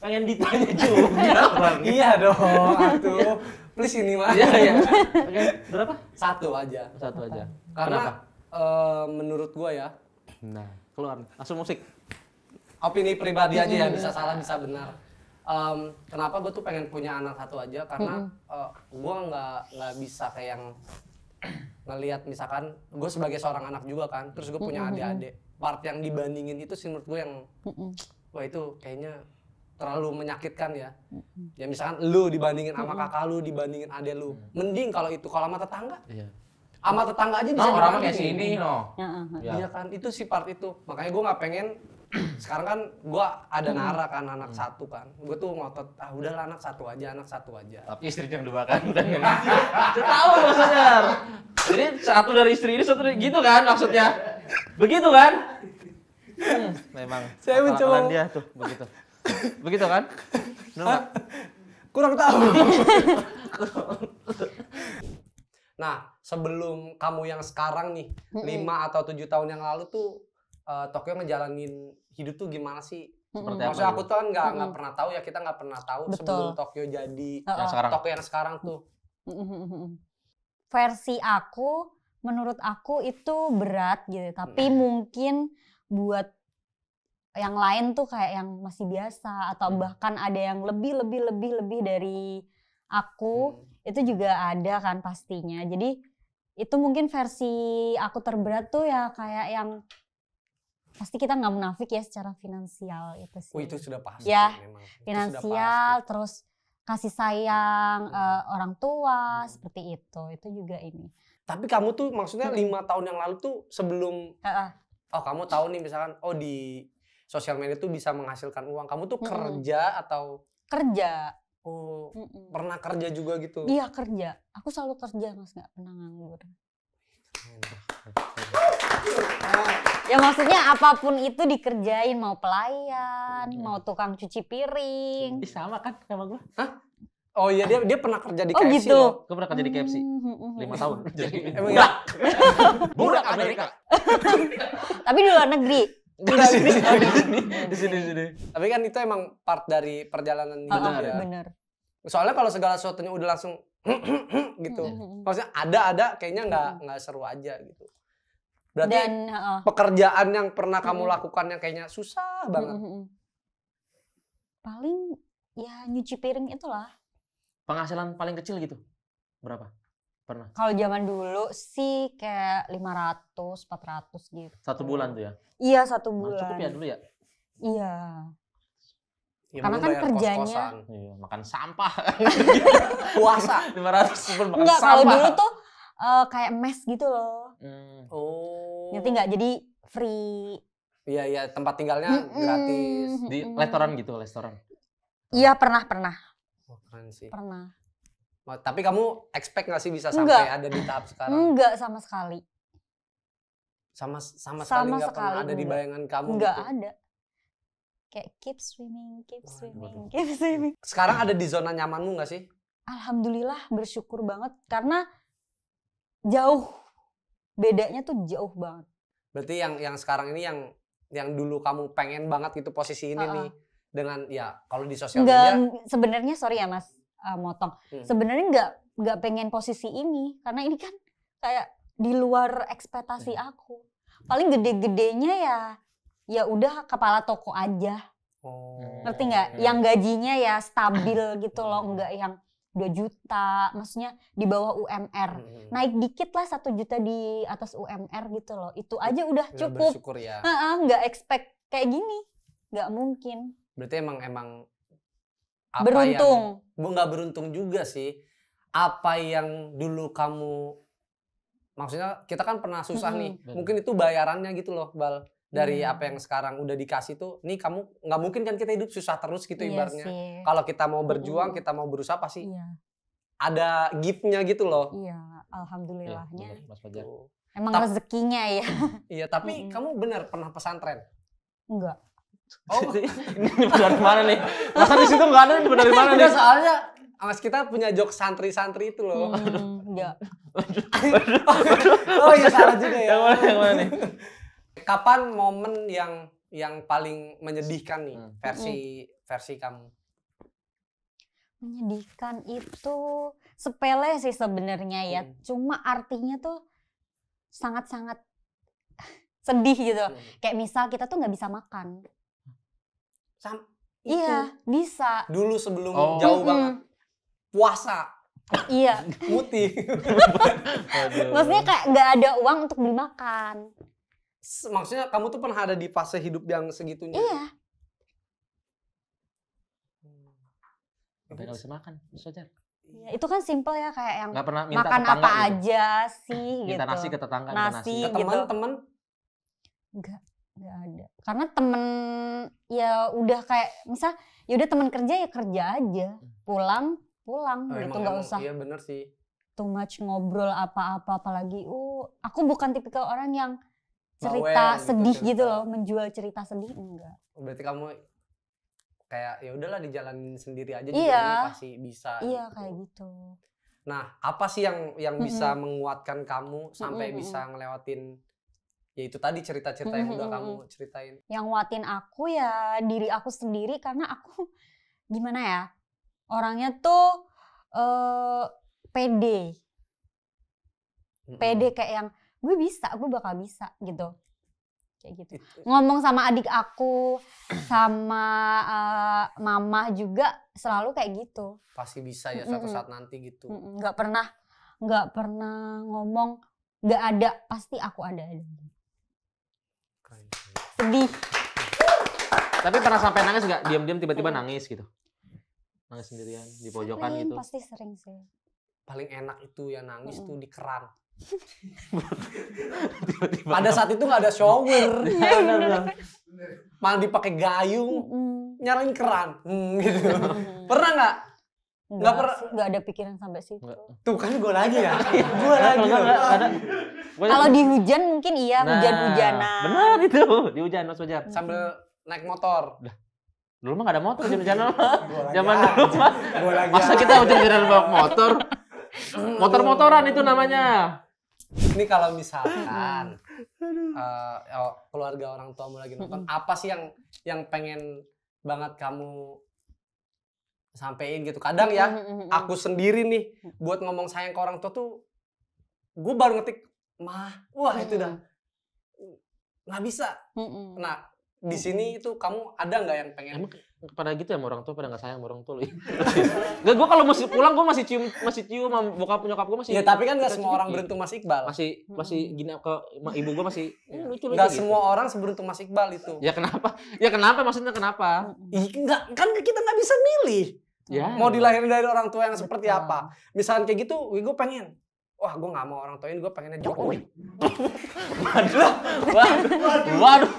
Pengen ditanya juga orang. Iya dong, atuh. Please ini mah. Iya, iya. Pengen berapa? 1 aja. Satu aja. Karena menurut gue ya, Nah, keluar. Langsung musik. opini pribadi aja ya, bisa salah bisa benar. Kenapa gue tuh pengen punya anak 1 aja? Karena gue nggak bisa kayak yang ngelihat, misalkan gue sebagai seorang anak juga kan, terus gue punya adik-adik. Part yang dibandingin itu sih menurut gue yang wah itu kayaknya terlalu menyakitkan ya. Ya misalkan lu dibandingin sama kakak lu, dibandingin adik lu. Mending kalau itu, kalau sama tetangga. Iya. Sama tetangga aja bisa No, orang mah dibandingin. kayak sini, no. Iya kan, itu sih part itu. Makanya gue nggak pengen. Sekarang kan gue ada Nara kan, anak 1 kan. Gue tuh ngotot, udahlah anak 1 aja, anak 1 aja. Tapi istrinya yang 2 kan. Saya tahu Mas Fajar. Jadi 1 dari istri ini, 1 dari gitu kan maksudnya. Begitu kan? Memang. Saya mencoba- akal-akalan dia tuh begitu. Begitu kan? Benar nggak? Kurang tahu. Nah, sebelum kamu yang sekarang nih, 5 atau 7 tahun yang lalu tuh, Tokyo ngejalanin hidup tuh gimana sih? Seperti apa? Maksudnya aku tuh kan nggak pernah tahu ya, kita nggak pernah tahu Betul. sebelum Tokyo jadi Yang sekarang. Tokyo yang sekarang tuh. Versi aku, menurut aku itu berat gitu. Tapi mungkin buat yang lain tuh kayak yang masih biasa atau bahkan ada yang lebih dari aku, itu juga ada kan pastinya. Jadi itu mungkin versi aku terberat tuh ya kayak yang pasti kita nggak munafik ya secara finansial itu sih. Itu sudah pasti Ya, memang. Itu sudah Finansial, pasti. terus kasih sayang orang tua seperti itu juga ini. Tapi kamu tuh maksudnya 5 tahun yang lalu tuh sebelum kamu tahu nih misalkan di sosial media tuh bisa menghasilkan uang. Kamu tuh kerja atau Kerja. pernah kerja juga gitu? Iya kerja. Aku selalu kerja Mas, nggak pernah nganggur. Ya maksudnya apapun itu dikerjain, mau pelayan, mau tukang cuci piring. Ih, sama kan sama gua. Oh iya, dia pernah kerja di Oh KFC gitu. loh. Gua pernah kerja di KFC 5 tahun. Jadi Emang ya? budak Amerika. Tapi di luar negeri. Di sini. Tapi kan itu emang part dari perjalanan hidup ya. Bener. Soalnya kalau segala sesuatunya udah langsung gitu. Maksudnya ada kayaknya nggak seru aja gitu. Berarti Dan pekerjaan yang pernah kamu lakukan yang kayaknya susah banget. paling ya nyuci piring itulah. Penghasilan paling kecil gitu. Berapa? Pernah. Kalau zaman dulu sih kayak 500, 400 gitu. 1 bulan tuh ya. Iya 1 Nah, bulan. cukup ya dulu ya. Iya. Ya, Karena belum kan bayar kerjanya- kos-kosan. Iya, makan sampah. Puasa. 500 pun makan Enggak, sampah. kalau dulu tuh kayak mes gitu loh. Oh. Ngerti nggak? Jadi free Iya, tempat tinggalnya gratis. Di restoran gitu, restoran. Iya, pernah. Oh, keren sih. Pernah. Tapi kamu expect nggak sih bisa Enggak. sampai ada di tahap sekarang? Enggak sama sekali. Sama Sama sekali nggak sekali pernah ada di enggak. bayangan kamu Enggak gitu? ada. Kayak keep swimming. Waduh. Keep swimming. Sekarang ada di zona nyamanmu nggak sih? Alhamdulillah bersyukur banget karena jauh. Bedanya tuh jauh banget. Berarti yang sekarang ini yang dulu kamu pengen banget gitu posisi ini nih dengan ya kalau di sosial Enggak, media. sebenarnya sorry ya Mas, motong. Sebenarnya enggak pengen posisi ini karena ini kan kayak di luar ekspektasi aku. Paling gede-gedenya ya udah kepala toko aja. Oh. Ngerti nggak? Yang gajinya ya stabil gitu loh, enggak yang 2 juta, maksudnya di bawah UMR. Naik dikit lah 1 juta di atas UMR gitu loh. Itu aja udah Ya, cukup. bersyukur ya. Nggak expect kayak gini. Nggak mungkin. Berarti emang apa Beruntung. Nggak beruntung juga sih. Apa yang dulu kamu, maksudnya kita kan pernah susah nih. Mungkin itu bayarannya gitu loh, Bal. Dari apa yang sekarang udah dikasih tuh, nih kamu nggak mungkin kan kita hidup susah terus gitu ibaratnya. Sih. Kalau kita mau berjuang, kita mau berusaha pasti Iya. ada gift-nya gitu loh. Iya, alhamdulillahnya. Mas Fajar. Emang rezekinya ya. Iya, tapi kamu benar pernah pesantren? Enggak. Oh, Ini dari mana nih? Masa di situ nggak ada? Ini dari mana nih? enggak, soalnya Mas kita punya jok santri-santri itu loh. Enggak. Oh iya, salah juga ya. Yang mana nih? Kapan momen yang paling menyedihkan nih versi kamu? Menyedihkan itu sepele sih sebenarnya ya. Cuma artinya tuh sangat-sangat sedih gitu. Kayak misal kita tuh nggak bisa makan. Iya, bisa. Dulu sebelum jauh banget. Puasa. Iya. Mutih. Maksudnya kayak nggak ada uang untuk beli makan. Maksudnya kamu tuh pernah ada di fase hidup yang segitunya? Iya. Sampai nggak bisa makan, Mas Fajar. Ya, itu kan simple ya kayak yang Nggak pernah minta makan tetangga apa gitu? aja sih Minta gitu. nasi ke tetangga, Nasi Ke gitu. teman-teman? Enggak ada. Karena temen ya udah kayak misal ya udah temen kerja ya kerja aja. Pulang gitu nggak usah Iya bener sih. too much ngobrol apa-apa apalagi aku bukan tipikal orang yang cerita Bawel gitu, sedih cerita. gitu loh, menjual cerita sedih enggak. Berarti kamu kayak ya udahlah dijalanin sendiri aja juga Iya. ini pasti bisa. Iya gitu. kayak gitu. Nah, apa sih yang bisa menguatkan kamu sampai bisa ngelewatin ya itu tadi cerita-cerita yang udah kamu ceritain? Yang nguatin aku ya diri aku sendiri karena aku gimana ya, orangnya tuh pede kayak yang gue bakal bisa gitu, kayak gitu. Ngomong sama adik aku sama mama juga selalu kayak gitu. Pasti bisa ya suatu saat nanti gitu. Nggak pernah ngomong nggak ada, pasti aku ada. Sedih. Tapi pernah sampai nangis nggak? Diam-diam tiba-tiba nangis gitu? Nangis sendirian di pojokan Sering, gitu? pasti sering sih. Paling enak itu ya nangis tuh di keran. Tiba-tiba Pada saat itu nggak ada shower. Malah dipakai gayung, nyalain keran. Gitu. Pernah nggak? Nggak pernah. Nggak ada pikiran sampai situ. Tuh kan gue lagi ya. Gue lagi. Kalau di hujan mungkin iya, hujan-hujanan. Benar itu, di hujan Mas Fajar. Sambil naik motor. Dulu mah gak ada motor hujan-hujanan mah. Zaman dulu mah. Gue lagi. Masa kita hujan-hujanan bawa motor? Motor-motoran itu namanya. Ini kalau misalkan keluarga orang tuamu lagi nonton, apa sih yang pengen banget kamu sampein gitu? Kadang ya, aku sendiri nih buat ngomong sayang ke orang tua tuh, gue baru ngetik mah, wah itu dah nggak bisa. Nah di sini itu kamu ada nggak yang pengen? Emang pada gitu ya sama orang tua, pada nggak sayang sama orang tua lu? Nggak, gue kalau mesti pulang gue masih cium sama bokap nyokap gue masih. Ya tapi kan nggak semua orang beruntung Mas Iqbal. Masih gini ke ibu gue masih lucu Nggak gitu. semua orang seberuntung Mas Iqbal itu. Ya kenapa? Ya kenapa maksudnya kenapa? Nggak, kan kita nggak bisa milih. Ya. Mau dilahirin dari orang tua yang seperti apa. Misalkan kayak gitu, gue pengen. Wah, gue nggak mau orang tuain, gue pengennya Jokowi. Waduh.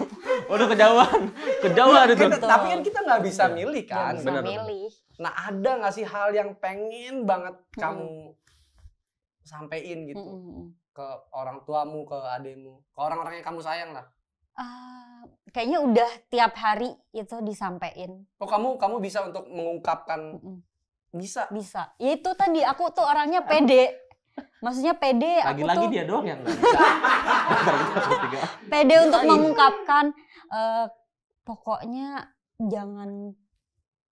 Waduh kejauhan itu. Tapi kan kita nggak bisa milih kan. Bisa bener. milih. Nah ada nggak sih hal yang pengen banget kamu sampein gitu ke orang tuamu, ke adikmu, ke orang-orang yang kamu sayang lah? Kayaknya udah tiap hari itu disampein. Oh kamu bisa untuk mengungkapkan? Bisa. Ya itu tadi aku tuh orangnya pede. Maksudnya pede. Lagi-lagi dia doang yang nggak bisa. Pede untuk mengungkapkan. Pokoknya jangan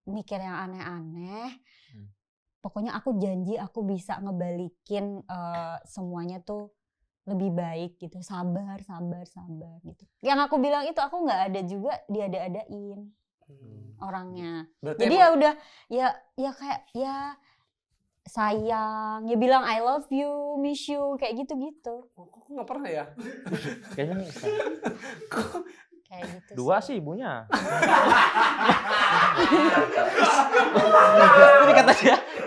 mikir yang aneh-aneh. Pokoknya aku janji aku bisa ngebalikin semuanya tuh lebih baik gitu. Sabar gitu. Yang aku bilang itu aku nggak ada juga diada-adain orangnya. Berarti Jadi ya udah ya kayak ya sayang, ya bilang I love you, miss you, kayak gitu-gitu. Kok nggak pernah ya? Kayaknya Kayak gitu. dua sih ibunya.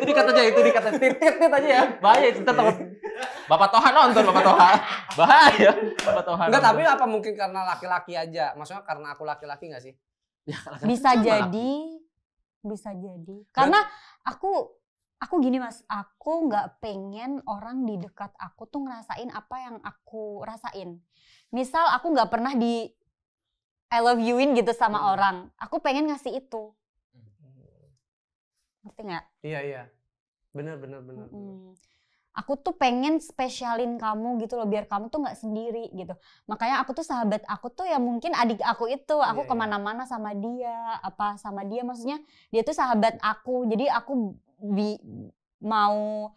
Itu dikata titit aja ya. Bahaya itu takut. Bapak Toha nonton, Bapak Toha. Bahaya. Bapak Toha. Enggak, tapi apa mungkin karena laki-laki aja? Maksudnya karena aku laki-laki nggak sih? Ya, Bisa jadi. Karena aku gini Mas, aku nggak pengen orang di dekat aku tuh ngerasain apa yang aku rasain. Misal aku nggak pernah di I love you-in gitu sama orang, aku pengen ngasih itu. Ngerti nggak? Iya. Bener. Aku tuh pengen spesialin kamu gitu loh, biar kamu tuh nggak sendiri gitu. Makanya aku tuh sahabat aku tuh ya mungkin adik aku itu, aku kemana-mana sama dia, maksudnya dia tuh sahabat aku. Jadi aku mau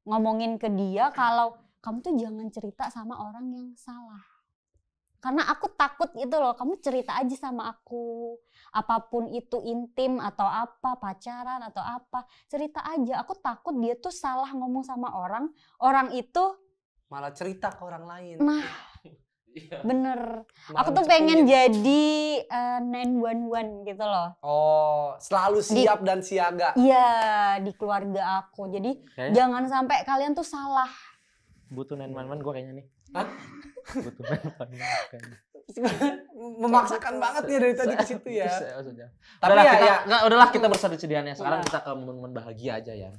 ngomongin ke dia kalau kamu tuh jangan cerita sama orang yang salah. Karena aku takut gitu loh, kamu cerita aja sama aku. Apapun itu intim atau apa, pacaran atau apa, cerita aja. Aku takut dia tuh salah ngomong sama orang itu malah cerita ke orang lain. Nah, bener. Malah Aku tuh pengen jadi 911 gitu loh. Oh, selalu siap dan siaga. Iya, di keluarga aku. Jadi jangan sampai kalian tuh salah. Butuh 911 gue kayaknya nih. Hah? Butuh 911 kayaknya. Memaksakan banget ya dari tadi ke situ ya. Tapi udahlah kita bersedih-sedihannya. Sekarang kita ke momen bahagia aja ya.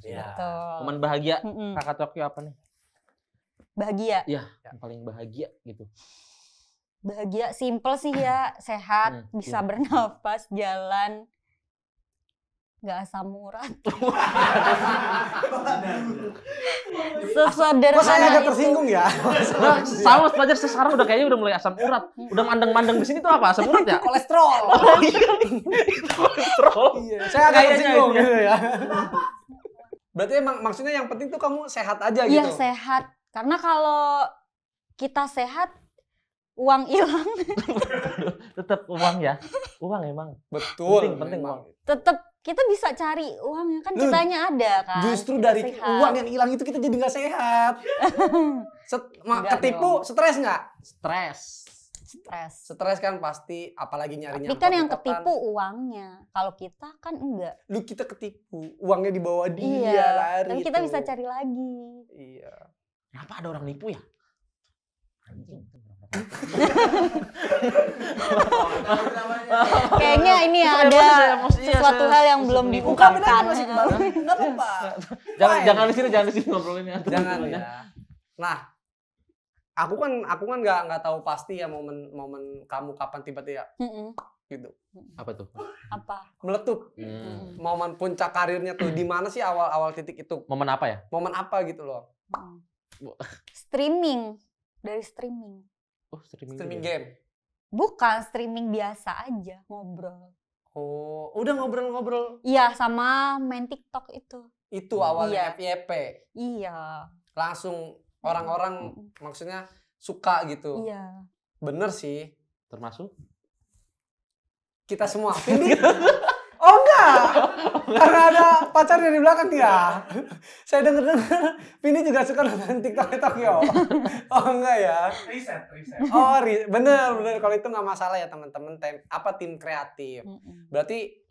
Momen bahagia Kakak Tokyo apa nih? Bahagia? Iya, yang paling bahagia gitu. Bahagia simple sih ya, sehat, bisa bernafas, jalan, nggak asam urat. Sesederhana kok saya agak tersinggung ya? Sama pelajar sekarang udah kayaknya udah mulai asam urat. Udah mandeng-mandeng di sini tuh apa? Asam urat ya? Kolesterol. Kolesterol. Iya, saya agak tersinggung gitu ya. Berarti emang maksudnya yang penting tuh kamu sehat aja gitu? Iya, sehat. Karena kalau kita sehat, uang hilang. Tetap uang ya. Uang emang. Betul. Penting uang. Tetap kita bisa cari uangnya kan, kitanya ada kan. Justru dari sehat. Uang yang hilang itu kita jadi nggak sehat. Ketipu, stres nggak? Stres kan pasti, apalagi nyarinya. Tapi kan yang ketipu uangnya. Kalau kita kan enggak. Lu kita ketipu, uangnya dibawa dia, iya, lari. tapi kita bisa cari lagi. Iya. Kenapa ada orang nipu ya? Kayaknya ini ya ada sesuatu hal yang belum diungkapkan. Nggak apa-apa. Jangan di sini ngobrolinnya. Jangan ya. Nah, aku kan nggak tahu pasti ya momen kamu kapan tiba-tiba gitu. Apa tuh? Apa? Meletup. Momen puncak karirnya tuh di mana sih awal titik itu? Momen apa ya? Momen apa gitu loh? Streaming. Dari streaming. Oh, streaming game. Bukan, streaming biasa aja, ngobrol. Oh, udah ngobrol-ngobrol. Iya, sama main TikTok itu. Itu awalnya FYP. Iya. Langsung orang-orang maksudnya suka gitu. Iya. Bener sih. Termasuk kita semua. Oh enggak. Karena ada pacarnya di belakang ya. Saya dengar Vini juga suka nonton TikTok Tokyo. Oh enggak ya. Riset. Oh bener. Kalau itu nggak masalah ya teman-teman. Tim kreatif. Berarti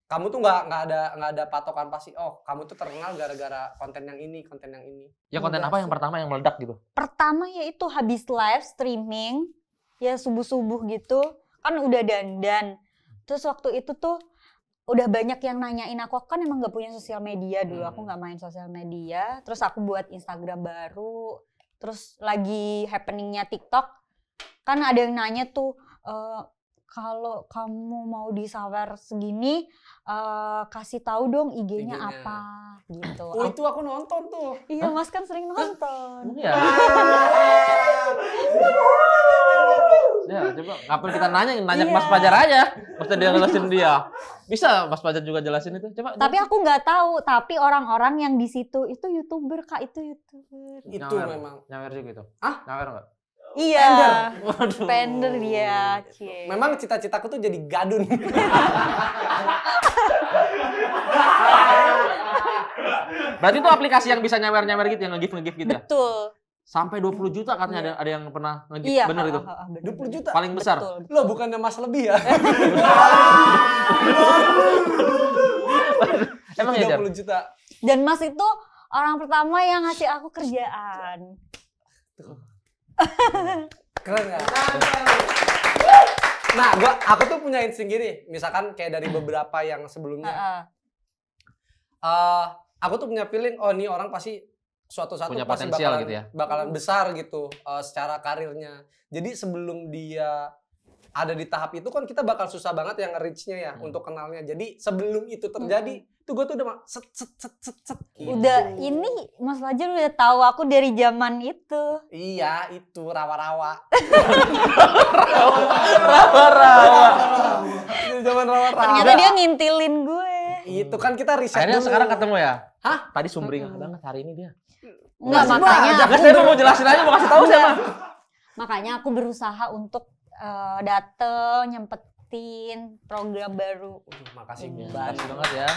kamu tuh nggak ada patokan pasti. Oh kamu tuh terkenal gara-gara konten yang ini. Ya konten apa yang pertama yang meledak gitu? Pertama yaitu habis live streaming, ya subuh-subuh gitu. kan udah dandan. Terus waktu itu tuh udah banyak yang nanyain aku kan emang nggak punya sosial media dulu, aku nggak main sosial media. Terus aku buat Instagram baru. Terus lagi happeningnya TikTok, kan ada yang nanya tuh, kalau kamu mau disawer segini, kasih tahu dong IG-nya apa gitu. Oh itu aku nonton tuh. Iya Mas kan sering nonton. Iya. Ya, coba kapan kita nanya ke Mas Fajar aja. Pasti dia ngelasin dia. Bisa Mas Fajar juga jelasin itu. Coba. Tapi aku nggak tahu, tapi orang-orang yang di situ itu YouTuber Kak, itu YouTuber. Itu memang. Nyawer juga itu. Ah? Nyawer enggak? Iya. Waduh. Pender dia, cie. Memang cita-citaku tuh jadi gadun. Berarti itu aplikasi yang bisa nyawer-nyawer gitu, yang nge-gift gitu ya? Betul. Sampai 20 juta katanya ada yang pernah nge-gift, Iya, bener itu? 20 juta? Paling besar? Betul. Loh bukannya Mas lebih ya? Emang ya, Jar? 30 juta. Dan Mas itu orang pertama yang ngasih aku kerjaan. Keren ya? Nah, aku tuh punya insting gini. Misalkan kayak dari beberapa yang sebelumnya. Aku tuh punya feeling, oh ini orang pasti suatu saat Punya pasti potensial bakalan, gitu ya? bakalan besar gitu secara karirnya. Jadi sebelum dia ada di tahap itu kan kita bakal susah banget yang nge-reach-nya ya untuk kenalnya. Jadi sebelum itu terjadi, tuh gue tuh udah set gitu. Udah ini Mas Fajar udah tahu aku dari zaman itu. Iya, itu rawa-rawa. Rawa-rawa. Zaman rawa-rawa. Ternyata dia ngintilin gue. Itu kan kita riset Akhirnya dulu. sekarang ketemu ya? Hah? Tadi sumringah banget hari ini dia. Enggak, Masih makanya banyak. Enggak, saya mau jelasin aja, mau kasih tahu saya mah. makanya aku berusaha untuk dateng, nyempetin program baru. Makasih Makasih banget ya.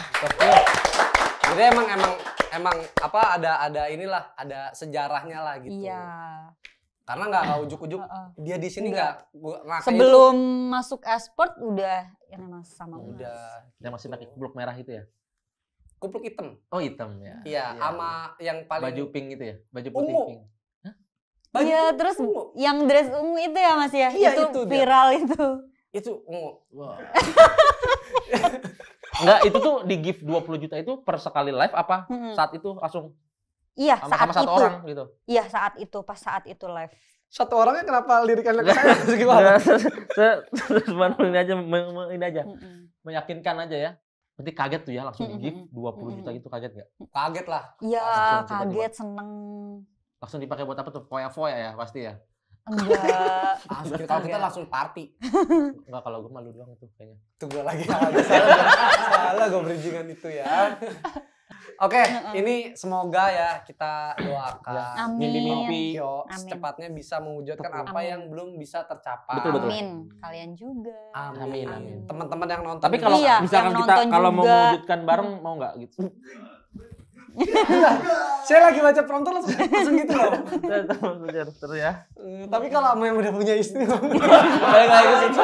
Jadi emang apa ada inilah, ada sejarahnya lah gitu. Iya. Karena nggak ujuk-ujuk dia di sini nggak. Sebelum masuk esport udah yang Mas sama Mas. Udah Yang masih pakai kupluk merah itu ya? kupluk hitam. Oh, hitam ya. Iya, sama yang paling baju pink itu ya? Baju putih ungu. pink. Baju Iya, terus ungu. yang dress ungu itu ya Mas ya? Iya, itu itu dia. viral itu. Itu ungu. Wah. Enggak, itu tuh di gift 20 juta itu per sekali live apa saat itu langsung Iya, sama saat satu itu. orang gitu? Iya, saat itu, pas saat itu live. Satu orangnya kenapa lirikannya ke saya? Gimana? Cuma ini aja, ini aja. Meyakinkan aja ya. Berarti kaget tuh ya langsung di gift 20 juta gitu, kaget nggak? Kaget lah. Iya, Langsung kaget, seneng. Langsung dipakai buat apa tuh? Foya-foya ya pasti ya? Enggak. Kalau kita langsung party. Enggak, kalau gue malu doang itu kayaknya. Itu gue lagi salah gue bridgingan itu ya. Oke, ini semoga ya kita doakan Amin. Mimpi-mimpi. Tokyo Amin. secepatnya bisa mewujudkan apa Amin. yang belum bisa tercapai. Betul, betul. Amin. Kalian juga. Amin. Amin. Teman-teman yang nonton. Tapi kalau Iya, misalkan yang kita nonton kalau mau juga. mewujudkan bareng mau nggak gitu? saya lagi baca prompter langsung gitu loh. Terus ya. Tapi kalau sama yang udah punya istri, Balik lagi ke situ.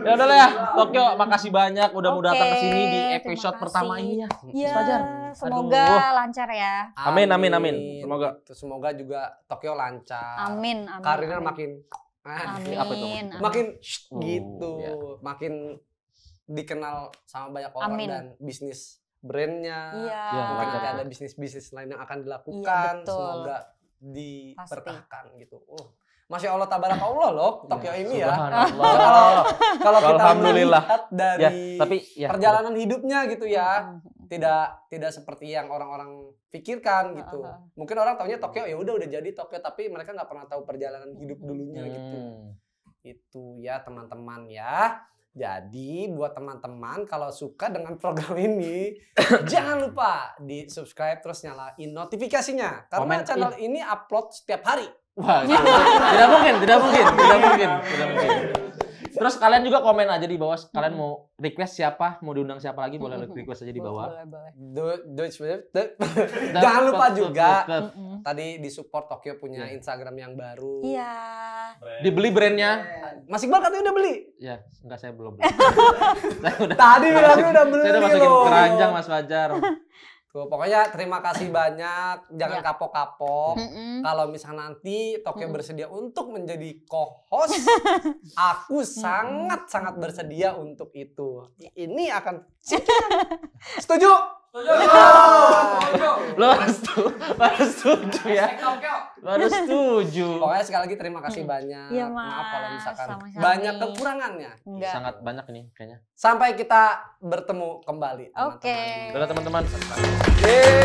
Ya udahlah ya, Tokyo makasih banyak udah mau datang ke sini di Oke, episode terima pertama kasih. ini ya. Iya, Fajar. semoga Aduh. lancar ya. Amin, amin, amin. Semoga. Semoga juga Tokyo lancar. Amin, amin. Karirnya amin. makin Amin. Apa itu? amin. makin Oh, gitu, iya. makin dikenal sama banyak orang Amin. dan bisnis brandnya. Iya. Iya, Mungkin lancar. nanti ada bisnis-bisnis lain yang akan Iya, dilakukan. betul. Semoga diberkahkan gitu. Masya Allah, tabarakallah loh Tokyo ini ya. Subhanallah. Kalau kita Alhamdulillah. melihat dari Ya, tapi ya. perjalanan hidupnya gitu ya, tidak seperti yang orang-orang pikirkan gitu. Mungkin orang taunya Tokyo ya udah jadi Tokyo, tapi mereka nggak pernah tahu perjalanan hidup dulunya gitu. Itu ya teman-teman ya. Jadi buat teman-teman kalau suka dengan program ini jangan lupa di subscribe terus nyalain notifikasinya karena Komen, channel ini upload setiap hari. Wah, tidak mungkin. Terus kalian juga komen aja di bawah kalian mau request siapa, mau diundang siapa lagi boleh request aja di bawah. Boleh. Jangan lupa juga tadi di support Tokyo punya Instagram yang baru. Iya. Dibeli brandnya. Mas Iqbal katanya udah beli. Ya, enggak, saya belum beli. Saya udah Tadi bilangnya udah beli saya udah masukin loh. keranjang Mas Fajar. Tuh, pokoknya terima kasih banyak. Jangan Ya. kapok-kapok. Kalau misalnya nanti Tokyo bersedia untuk menjadi co-host, aku sangat-sangat bersedia untuk itu. Ini akan setuju. Lo harus setuju ya. Lo harus setuju. Pokoknya sekali lagi terima kasih banyak. Iya, Maaf kalau Mas. misalkan Sama-sama banyak nih. kekurangannya. Enggak. Sangat banyak nih kayaknya. Sampai kita bertemu kembali. Oke. teman-teman. Dadah teman-teman. Yeay.